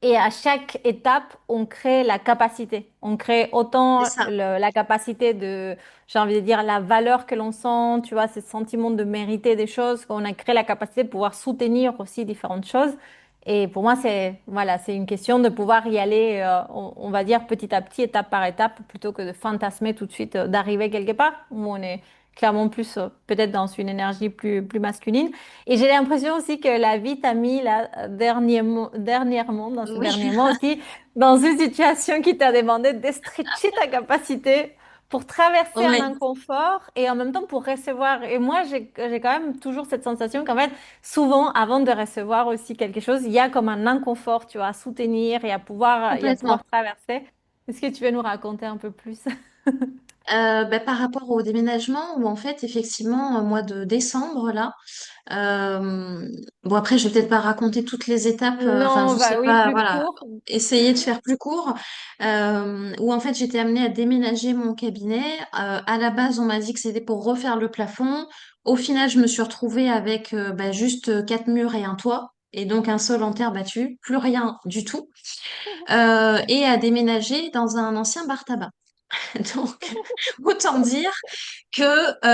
et à chaque étape, on crée la capacité. On crée C'est autant ça. la capacité de, j'ai envie de dire, la valeur que l'on sent, tu vois, ce sentiment de mériter des choses, qu'on a créé la capacité de pouvoir soutenir aussi différentes choses. Et pour moi, voilà, c'est une question de pouvoir y aller, on va dire, petit à petit, étape par étape, plutôt que de fantasmer tout de suite d'arriver quelque part où on est clairement plus, peut-être dans une énergie plus masculine. Et j'ai l'impression aussi que la vie t'a mis là, dernièrement, dans ces Oui, derniers mois aussi, dans une situation qui t'a demandé de stretcher ta capacité pour traverser un ouais, inconfort et en même temps pour recevoir. Et moi, j'ai quand même toujours cette sensation qu'en fait, souvent, avant de recevoir aussi quelque chose, il y a comme un inconfort, tu vois, à soutenir et à complètement. pouvoir traverser. Est-ce que tu veux nous raconter un peu plus? Bah, par rapport au déménagement, où en fait, effectivement, au mois de décembre, là, euh, bon, après, je vais peut-être pas raconter toutes les étapes, enfin, Non, je sais bah oui, pas, plus voilà, court. essayer de faire plus court, où en fait, j'étais amenée à déménager mon cabinet. À la base, on m'a dit que c'était pour refaire le plafond. Au final, je me suis retrouvée avec bah, juste 4 murs et un toit. Et donc un sol en terre battue, plus rien du tout, et à déménager dans un ancien bar-tabac. Donc, autant dire que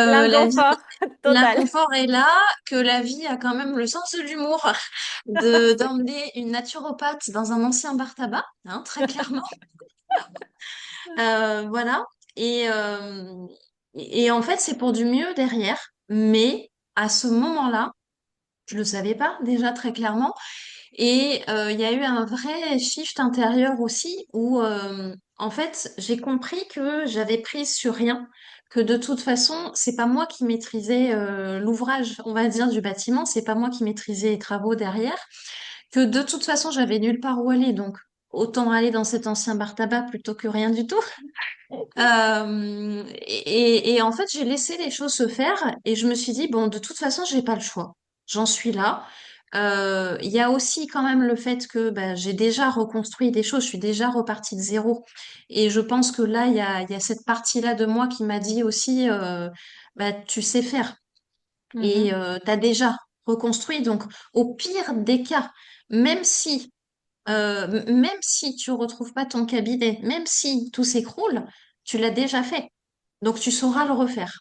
la vie, L'inconfort total. l'inconfort est là, que la vie a quand même le sens de l'humour d'emmener une naturopathe dans un ancien bar tabac, hein, très clairement. Voilà. Et, euh, et en fait, c'est pour du mieux derrière. Mais à ce moment-là, je le savais pas déjà très clairement. Et il y a eu un vrai shift intérieur aussi où, en fait, j'ai compris que j'avais prise sur rien, que de toute façon, c'est pas moi qui maîtrisais l'ouvrage, on va dire, du bâtiment, c'est pas moi qui maîtrisais les travaux derrière, que de toute façon, j'avais nulle part où aller, donc autant aller dans cet ancien bar tabac plutôt que rien du tout. Et en fait, j'ai laissé les choses se faire et je me suis dit, bon, de toute façon, j'ai pas le choix. J'en suis là. Il y a aussi quand même le fait que bah, j'ai déjà reconstruit des choses, je suis déjà repartie de zéro. Et je pense que là, il y a cette partie-là de moi qui m'a dit aussi, bah, tu sais faire et Mhm. tu as déjà reconstruit. Donc, au pire des cas, même si même si tu retrouves pas ton cabinet, même si tout s'écroule, tu l'as déjà fait. Donc tu sauras le refaire.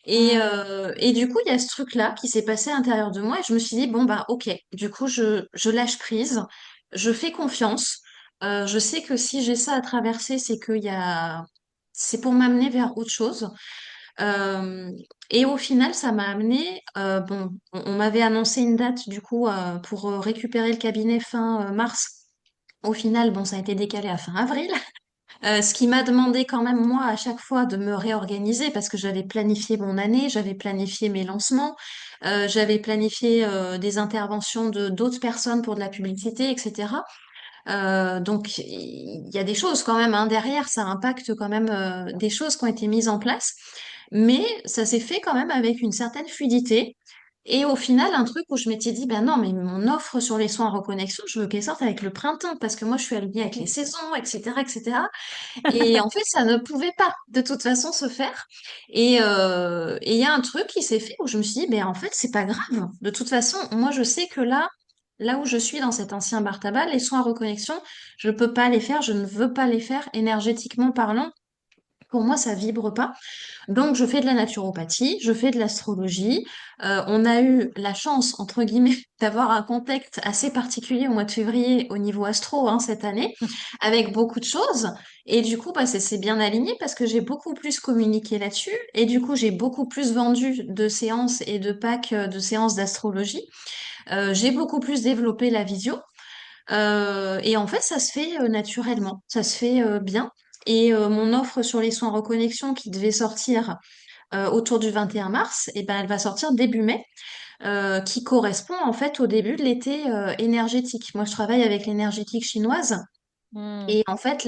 Mhm. Et du coup, il y a ce truc-là qui s'est passé à l'intérieur de moi et je me suis dit, bon, bah, ok, du coup, je lâche prise, je fais confiance. Je sais que si j'ai ça à traverser, c'est pour m'amener vers autre chose. Euh, et au final, ça m'a amené, bon, on m'avait annoncé une date du coup pour récupérer le cabinet fin mars. Au final, bon, ça a été décalé à fin avril, ce qui m'a demandé quand même moi à chaque fois de me réorganiser parce que j'avais planifié mon année, j'avais planifié mes lancements, j'avais planifié des interventions de d'autres personnes pour de la publicité, etc. Donc il y a des choses quand même hein, derrière, ça impacte quand même des choses qui ont été mises en place, mais ça s'est fait quand même avec une certaine fluidité. Et au final, un truc où je m'étais dit, ben non, mais mon offre sur les soins en reconnexion, je veux qu'elle sorte avec le printemps, parce que moi, je suis alignée avec les saisons, etc., etc. Et en fait, ça ne pouvait pas, de toute façon, se faire. Et il y a un truc qui s'est fait où je me suis dit, ben en fait, c'est pas grave. De toute façon, moi, je sais que là où je suis dans cet ancien bar tabac, les soins en reconnexion, je peux pas les faire, je ne veux pas les faire énergétiquement parlant. Pour moi, ça vibre pas. Donc, je fais de la naturopathie, je fais de l'astrologie. On a eu la chance, entre guillemets, d'avoir un contexte assez particulier au mois de février au niveau astro hein, cette année, avec beaucoup de choses. Et du coup, bah, c'est bien aligné parce que j'ai beaucoup plus communiqué là-dessus. Et du coup, j'ai beaucoup plus vendu de séances et de packs de séances d'astrologie. J'ai beaucoup plus développé la visio. Et en fait, ça se fait naturellement, ça se fait bien. Et mon offre sur les soins reconnexion qui devait sortir autour du 21 mars, et ben, elle va sortir début mai, qui correspond en fait au début de l'été énergétique. Moi, je travaille avec l'énergétique chinoise. Mhm. Et en fait,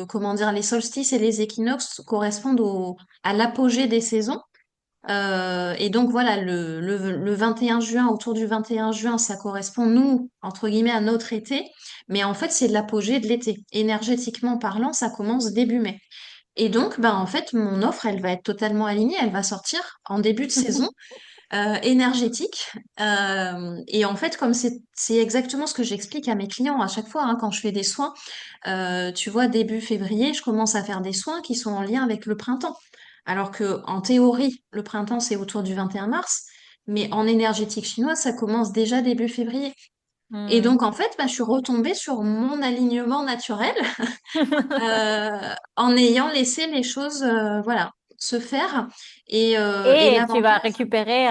comment dire, les solstices et les équinoxes correspondent à l'apogée des saisons. Et donc voilà, le 21 juin, autour du 21 juin, ça correspond, nous, entre guillemets, à notre été. Mais en fait, c'est l'apogée de l'été. Énergétiquement parlant, ça commence début mai. Et donc, ben, en fait, mon offre, elle va être totalement alignée. Elle va sortir en début de saison énergétique. Et en fait, comme c'est exactement ce que j'explique à mes clients à chaque fois hein, quand je fais des soins, tu vois, début février, je commence à faire des soins qui sont en lien avec le printemps. Alors que en théorie, le printemps, c'est autour du 21 mars, mais en énergétique chinoise, ça commence déjà début février. Et Mhm. donc, en fait, bah, je suis retombée sur mon alignement naturel en ayant laissé les choses, voilà, se faire. Et Et tu vas l'avantage, récupérer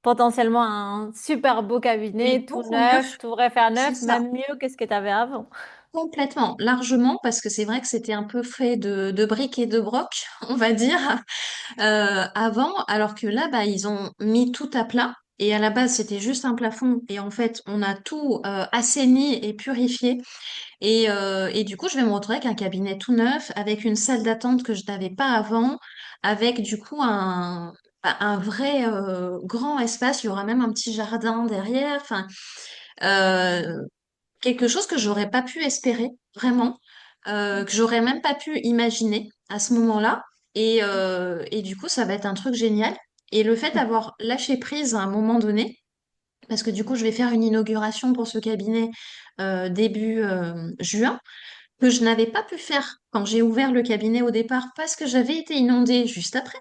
potentiellement un super beau cabinet, mais tout beaucoup mieux, neuf, tout refaire c'est neuf, ça. même mieux que ce que tu avais avant. Complètement, largement, parce que c'est vrai que c'était un peu fait de briques et de broc, on va dire, avant, alors que là, bah, ils ont mis tout à plat. Et à la base, c'était juste un plafond. Et en fait, on a tout assaini et purifié. Et du coup, je vais me retrouver avec un cabinet tout neuf, avec une salle d'attente que je n'avais pas avant, avec du coup un vrai grand espace. Il y aura même un petit jardin derrière. Enfin, euh, quelque chose que j'aurais pas pu espérer, vraiment, que j'aurais même pas pu imaginer à ce moment-là. Et du coup, ça va être un truc génial. Et le fait d'avoir lâché prise à un moment donné, parce que du coup, je vais faire une inauguration pour ce cabinet début juin, que je n'avais pas pu faire quand j'ai ouvert le cabinet au départ parce que j'avais été inondée juste après.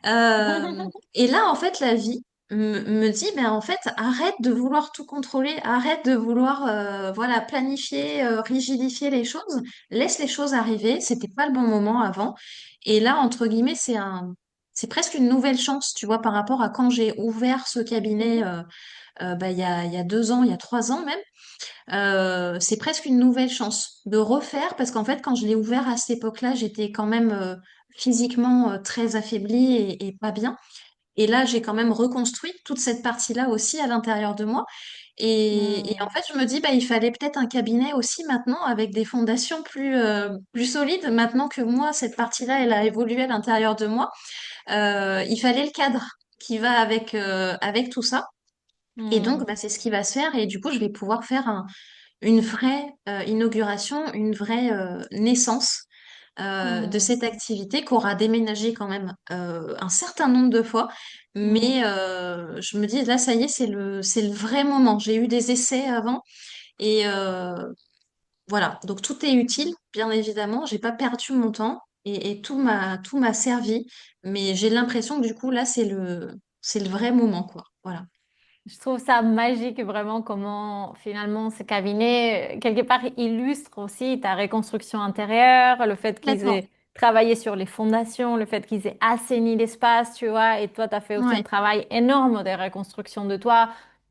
Et là, en fait, la vie me dit, ben en fait, arrête de vouloir tout contrôler, arrête de vouloir, voilà, planifier, rigidifier les choses, laisse les choses arriver. C'était pas le bon moment avant. Et là, entre guillemets, c'est presque une nouvelle chance, tu vois, par rapport à quand j'ai ouvert ce cabinet, bah, il y a 2 ans, il y a 3 ans même. C'est presque une nouvelle chance de refaire parce qu'en fait, quand je l'ai ouvert à cette époque-là, j'étais quand même physiquement très affaiblie et pas bien. Et là, j'ai quand même reconstruit toute cette partie-là aussi à l'intérieur de moi. Et en Hmm. fait, je me dis, bah, il fallait peut-être un cabinet aussi maintenant avec des fondations plus solides. Maintenant que moi, cette partie-là, elle a évolué à l'intérieur de moi, il fallait le cadre qui va avec tout ça. Et donc, Hmm. bah, c'est ce qui va se faire. Et du coup, je vais pouvoir faire une vraie inauguration, une vraie naissance de Hmm. cette activité qu'aura déménagé quand même un certain nombre de fois. Hmm. Mais je me dis, là, ça y est, c'est le vrai moment. J'ai eu des essais avant et voilà. Donc, tout est utile, bien évidemment. J'ai pas perdu mon temps et tout m'a servi. Mais j'ai l'impression que du coup, là, c'est le vrai moment, quoi. Voilà. Je trouve ça magique vraiment comment finalement ces cabinets, quelque part, illustrent aussi ta reconstruction intérieure, le fait qu'ils Complètement. aient travaillé sur les fondations, le fait qu'ils aient assaini l'espace, tu vois, et toi, tu as fait aussi un Ouais, travail énorme de reconstruction de toi.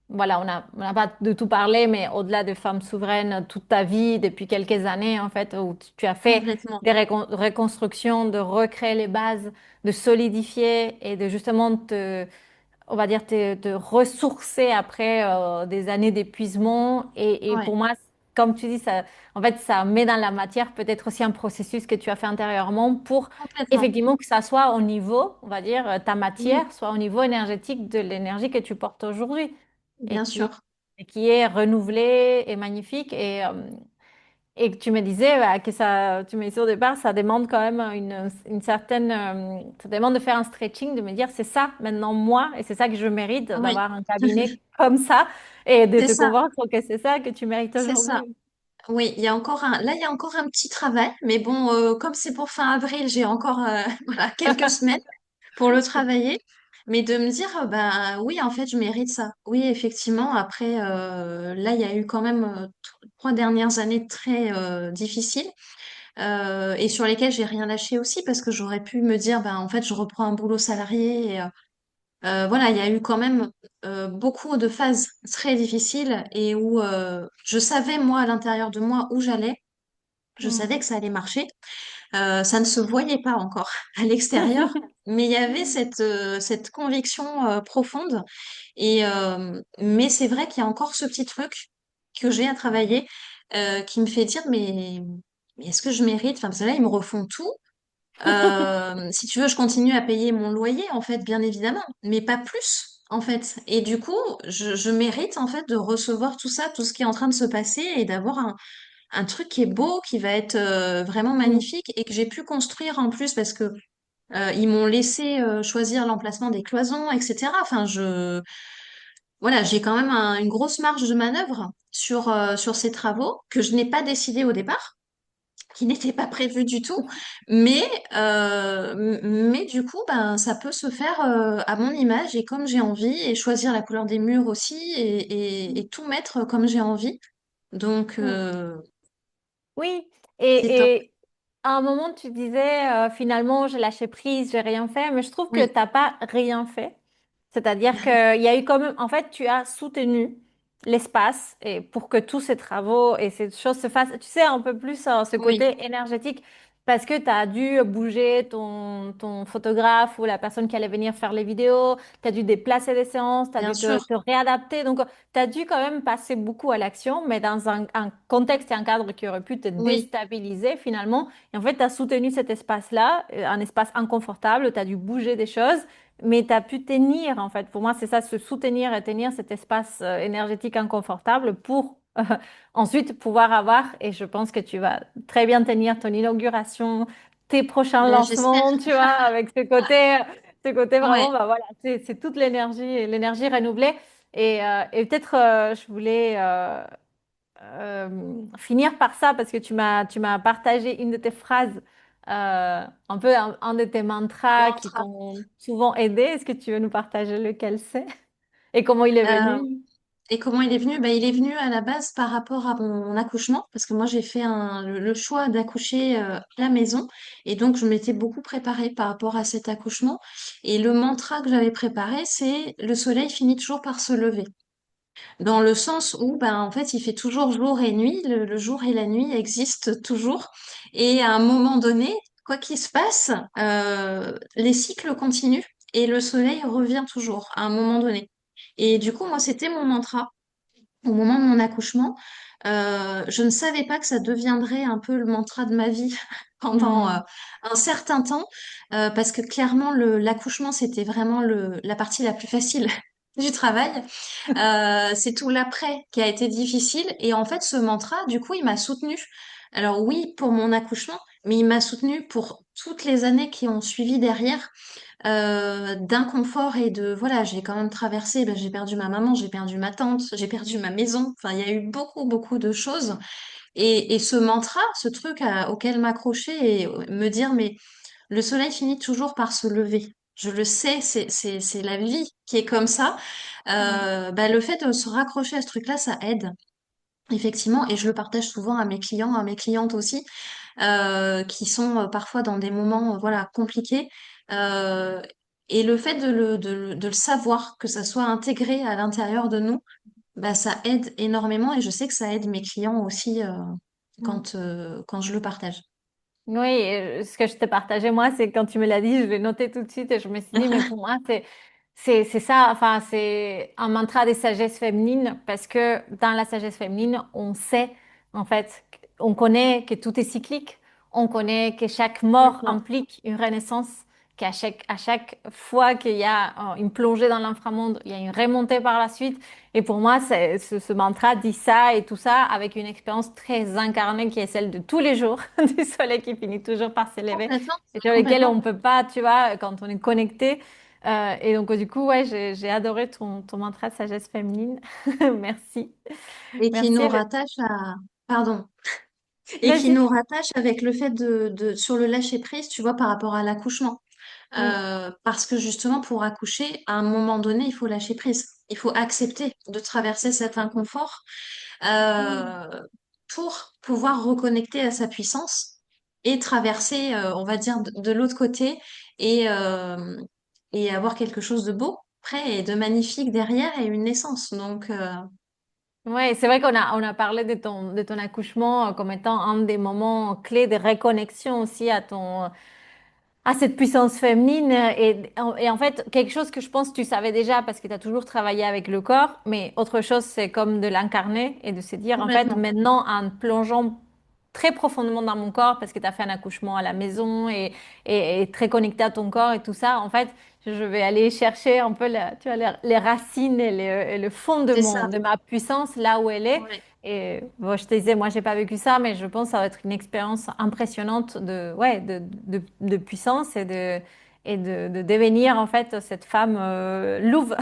Voilà, on n'a pas de tout parlé, mais au-delà de femme souveraine, toute ta vie, depuis quelques années, en fait, où tu as fait complètement. des reconstructions, de recréer les bases, de solidifier et de justement te on va dire, te ressourcer après des années d'épuisement. Et Ouais, pour moi, comme tu dis, ça, en fait, ça met dans la matière peut-être aussi un processus que tu as fait antérieurement pour complètement. effectivement que ça soit au niveau, on va dire, ta Oui, matière soit au niveau énergétique de l'énergie que tu portes aujourd'hui et bien sûr. et qui est renouvelée et magnifique. Et que tu me disais que ça, tu me disais au départ, ça demande quand même une certaine, ça demande de faire un stretching, de me dire c'est ça maintenant moi et c'est ça que je mérite Oui, d'avoir un cabinet comme ça et de c'est te ça. convaincre que c'est ça que tu mérites C'est ça. aujourd'hui. Oui, là, il y a encore un petit travail, mais bon, comme c'est pour fin avril, j'ai encore voilà, quelques semaines pour le travailler. Mais de me dire, bah oui, en fait, je mérite ça. Oui, effectivement, après, là, il y a eu quand même 3 dernières années très difficiles et sur lesquelles j'ai rien lâché aussi parce que j'aurais pu me dire, bah en fait, je reprends un boulot salarié. Voilà, il y a eu quand même beaucoup de phases très difficiles et où je savais, moi, à l'intérieur de moi, où j'allais. Je Mm. savais que ça allait marcher. Ça ne se voyait pas encore à l'extérieur, mais il y avait cette conviction profonde. Mais c'est vrai qu'il y a encore ce petit truc que j'ai à travailler qui me fait dire, mais est-ce que je mérite? Enfin, parce que là, ils me refont tout. Si tu veux, je continue à payer mon loyer, en fait, bien évidemment, mais pas plus, en fait. Et du coup, je mérite, en fait, de recevoir tout ça, tout ce qui est en train de se passer et d'avoir un truc qui est beau, qui va être vraiment Mm. magnifique et que j'ai pu construire en plus parce que ils m'ont laissé choisir l'emplacement des cloisons, etc. Enfin, voilà, j'ai quand même une grosse marge de manœuvre sur ces travaux que je n'ai pas décidé au départ, qui n'étaient pas prévus du tout, mais mais du coup, ben ça peut se faire à mon image et comme j'ai envie et choisir la couleur des murs aussi et tout mettre comme j'ai envie. Donc Mm. Oui, c'est top. et à un moment, tu disais finalement, j'ai lâché prise, j'ai rien fait, mais je trouve que Oui, t'as pas rien fait. C'est-à-dire qu'il y a eu quand même, en fait, tu as soutenu l'espace et pour que tous ces travaux et ces choses se fassent, tu sais, un peu plus ce oui, côté énergétique, parce que tu as dû bouger ton photographe ou la personne qui allait venir faire les vidéos, tu as dû déplacer les séances, tu as bien dû sûr. te réadapter. Donc, tu as dû quand même passer beaucoup à l'action, mais dans un contexte et un cadre qui aurait pu te Oui, déstabiliser finalement. Et en fait, tu as soutenu cet espace-là, un espace inconfortable, tu as dû bouger des choses. Mais tu as pu tenir, en fait. Pour moi, c'est ça, se soutenir et tenir cet espace énergétique inconfortable pour ensuite pouvoir avoir, et je pense que tu vas très bien tenir ton inauguration, tes prochains ben, j'espère. lancements, tu vois, avec ce côté Ouais, vraiment, bah voilà, c'est toute l'énergie renouvelée. Et peut-être, je voulais finir par ça parce que tu m'as partagé une de tes phrases, un peu un de tes un mantras qui mantra. t'ont souvent aidé. Est-ce que tu veux nous partager lequel c'est et comment il est Euh, venu? et comment il est venu? Ben, il est venu à la base par rapport à mon accouchement, parce que moi j'ai fait le choix d'accoucher à la maison, et donc je m'étais beaucoup préparée par rapport à cet accouchement. Et le mantra que j'avais préparé, c'est le soleil finit toujours par se lever. Dans le sens où, ben, en fait, il fait toujours jour et nuit, le jour et la nuit existent toujours. Et à un moment donné, quoi qu'il se passe, les cycles continuent et le soleil revient toujours à un moment donné. Et du coup, moi, c'était mon mantra au moment de mon accouchement. Je ne savais pas que ça deviendrait un peu le mantra de ma vie pendant Hmm. un certain temps, parce que clairement, l'accouchement, c'était vraiment la partie la plus facile du travail. C'est tout l'après qui a été difficile. Et en fait, ce mantra, du coup, il m'a soutenue. Alors oui, pour mon accouchement, mais il m'a soutenue pour toutes les années qui ont suivi derrière, d'inconfort et de voilà, j'ai quand même traversé, ben, j'ai perdu ma maman, j'ai perdu ma tante, j'ai perdu ma maison. Enfin, il y a eu beaucoup, beaucoup de choses. Et ce mantra, ce truc auquel m'accrocher et me dire, mais le soleil finit toujours par se lever. Je le sais, c'est la vie qui est comme ça. Hmm. Bah, le fait de se raccrocher à ce truc-là, ça aide, effectivement, et je le partage souvent à mes clients, à mes clientes aussi, qui sont parfois dans des moments, voilà, compliqués. Euh, et le fait de le savoir, que ça soit intégré à l'intérieur de nous, bah, ça aide énormément, et je sais que ça aide mes clients aussi, quand je le partage. Oui, ce que je te partageais, moi, c'est quand tu me l'as dit, je l'ai noté tout de suite et je me suis dit, mais pour moi, c'est ça, enfin, c'est un mantra des sagesses féminines parce que dans la sagesse féminine, on sait, en fait, on connaît que tout est cyclique, on connaît que chaque mort Complètement. implique une renaissance, à chaque fois qu'il y a une plongée dans l'inframonde, il y a une remontée par la suite. Et pour moi, ce mantra dit ça et tout ça avec une expérience très incarnée qui est celle de tous les jours du soleil qui finit toujours par s'élever Complètement. et sur lesquels Complètement. on peut pas, tu vois, quand on est connecté. Et donc, du coup, ouais, j'ai adoré ton mantra de sagesse féminine. Merci. Et qui Merci. nous rattache à, pardon, et qui Vas-y. nous rattache avec le fait sur le lâcher prise, tu vois, par rapport à l'accouchement. Mm. Parce que justement, pour accoucher, à un moment donné, il faut lâcher prise. Il faut accepter de traverser cet inconfort, Mm. euh, pour pouvoir reconnecter à sa puissance et traverser, on va dire, de l'autre côté et, euh, et avoir quelque chose de beau près et de magnifique derrière et une naissance. Donc, Ouais, c'est vrai on a parlé de ton accouchement comme étant un des moments clés de reconnexion aussi à cette puissance féminine et en fait, quelque chose que je pense que tu savais déjà parce que tu as toujours travaillé avec le corps, mais autre chose, c'est comme de l'incarner et de se dire, en fait, complètement. maintenant, en plongeant très profondément dans mon corps parce que tu as fait un accouchement à la maison et très connecté à ton corps et tout ça, en fait, je vais aller chercher un peu tu vois, les racines et le fond C'est ça. de ma puissance là où elle est. Ouais. Et bon, je te disais, moi, j'ai pas vécu ça, mais je pense que ça va être une expérience impressionnante ouais, de puissance de devenir, en fait, cette femme louve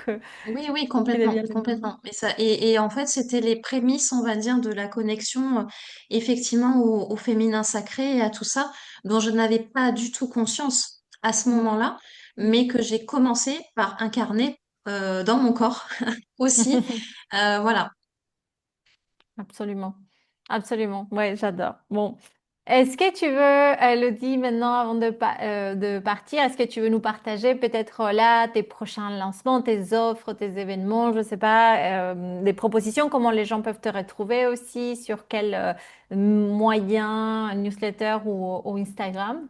que, Oui, oui, qui complètement, devient le nouveau. complètement. Et en fait, c'était les prémices, on va dire, de la connexion, effectivement, au féminin sacré et à tout ça, dont je n'avais pas du tout conscience à ce Mm. moment-là, mais que j'ai commencé par incarner, dans mon corps aussi. Voilà. Absolument. Absolument. Ouais, j'adore. Bon. Est-ce que tu veux, Elodie, maintenant, avant de partir, est-ce que tu veux nous partager peut-être là tes prochains lancements, tes offres, tes événements, je sais pas, des propositions, comment les gens peuvent te retrouver aussi, sur quel moyen, newsletter ou Instagram?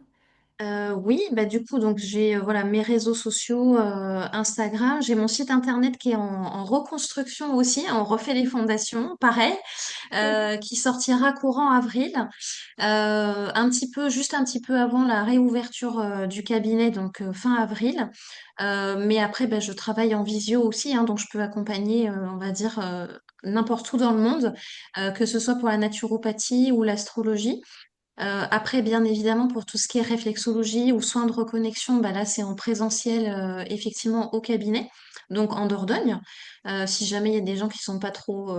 Oui, bah du coup, donc j'ai voilà mes réseaux sociaux, Instagram, j'ai mon site internet qui est en reconstruction aussi, on refait les fondations, pareil, qui sortira courant avril. Juste un petit peu avant la réouverture du cabinet, donc fin avril. Mais après, ben, je travaille en visio aussi, hein, donc je peux accompagner, on va dire, n'importe où dans le monde, que ce soit pour la naturopathie ou l'astrologie. Après, bien évidemment, pour tout ce qui est réflexologie ou soins de reconnexion, bah là, c'est en présentiel, effectivement, au cabinet, donc en Dordogne, si jamais il y a des gens qui sont pas trop,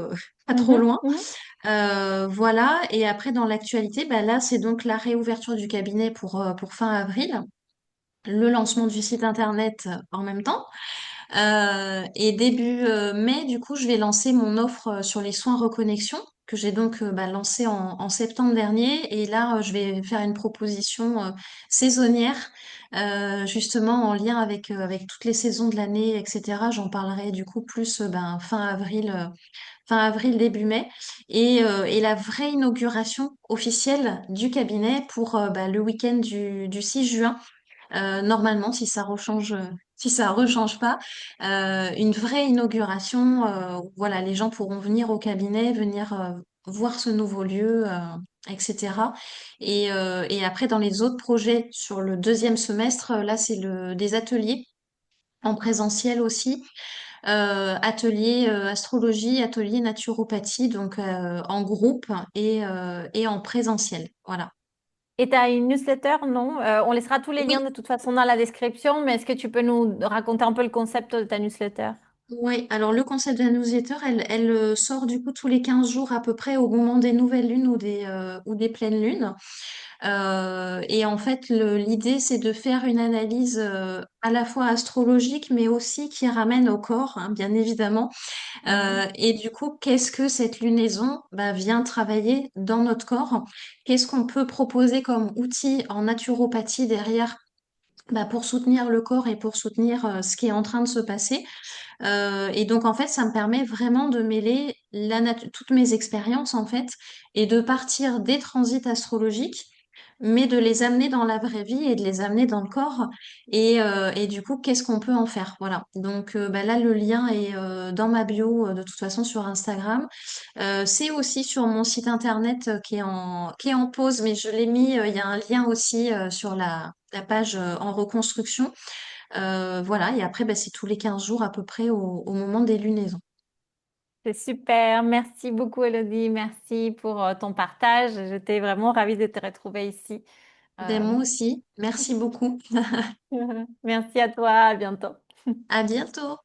pas trop Mhm, loin. mhm. Voilà, et après dans l'actualité, bah là c'est donc la réouverture du cabinet pour fin avril, le lancement du site internet en même temps. Et début mai, du coup, je vais lancer mon offre sur les soins reconnexion. que j'ai donc lancé en septembre dernier. Et là, je vais faire une proposition saisonnière, justement en lien avec toutes les saisons de l'année, etc. J'en parlerai du coup plus fin avril, début mai, et la vraie inauguration officielle du cabinet pour le week-end du 6 juin. Normalement, si ça rechange pas, une vraie inauguration. Où, voilà, les gens pourront venir au cabinet, venir voir ce nouveau lieu, etc. Et après, dans les autres projets sur le deuxième semestre, là, c'est des ateliers en présentiel aussi, atelier astrologie, atelier naturopathie, donc en groupe et en présentiel. Voilà. Et tu as une newsletter, non? On laissera tous les liens Oui, de toute façon dans la description, mais est-ce que tu peux nous raconter un peu le concept de ta newsletter? oui. Alors le concept de la newsletter, elle sort du coup tous les 15 jours à peu près au moment des nouvelles lunes ou des pleines lunes. Et en fait, l'idée, c'est de faire une analyse à la fois astrologique, mais aussi qui ramène au corps, hein, bien évidemment. Mhm. Et du coup, qu'est-ce que cette lunaison vient travailler dans notre corps? Qu'est-ce qu'on peut proposer comme outil en naturopathie derrière pour soutenir le corps et pour soutenir ce qui est en train de se passer? Et donc, en fait, ça me permet vraiment de mêler toutes mes expériences, en fait, et de partir des transits astrologiques, mais de les amener dans la vraie vie et de les amener dans le corps. Et du coup, qu'est-ce qu'on peut en faire? Voilà. Donc, là, le lien est dans ma bio, de toute façon, sur Instagram. C'est aussi sur mon site internet qui est en pause, mais je l'ai mis, il y a un lien aussi sur la page en reconstruction. Voilà, et après, c'est tous les 15 jours à peu près au moment des lunaisons. C'est super. Merci beaucoup, Elodie. Merci pour ton partage. J'étais vraiment ravie de te retrouver ici. Euh, Moi aussi, merci beaucoup. Merci à toi. À bientôt. À bientôt.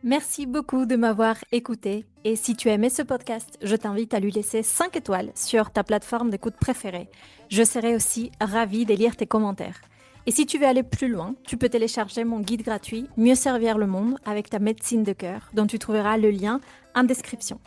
Merci beaucoup de m'avoir écouté. Et si tu as aimé ce podcast, je t'invite à lui laisser 5 étoiles sur ta plateforme d'écoute préférée. Je serai aussi ravie de lire tes commentaires. Et si tu veux aller plus loin, tu peux télécharger mon guide gratuit Mieux servir le monde avec ta médecine de cœur, dont tu trouveras le lien en description.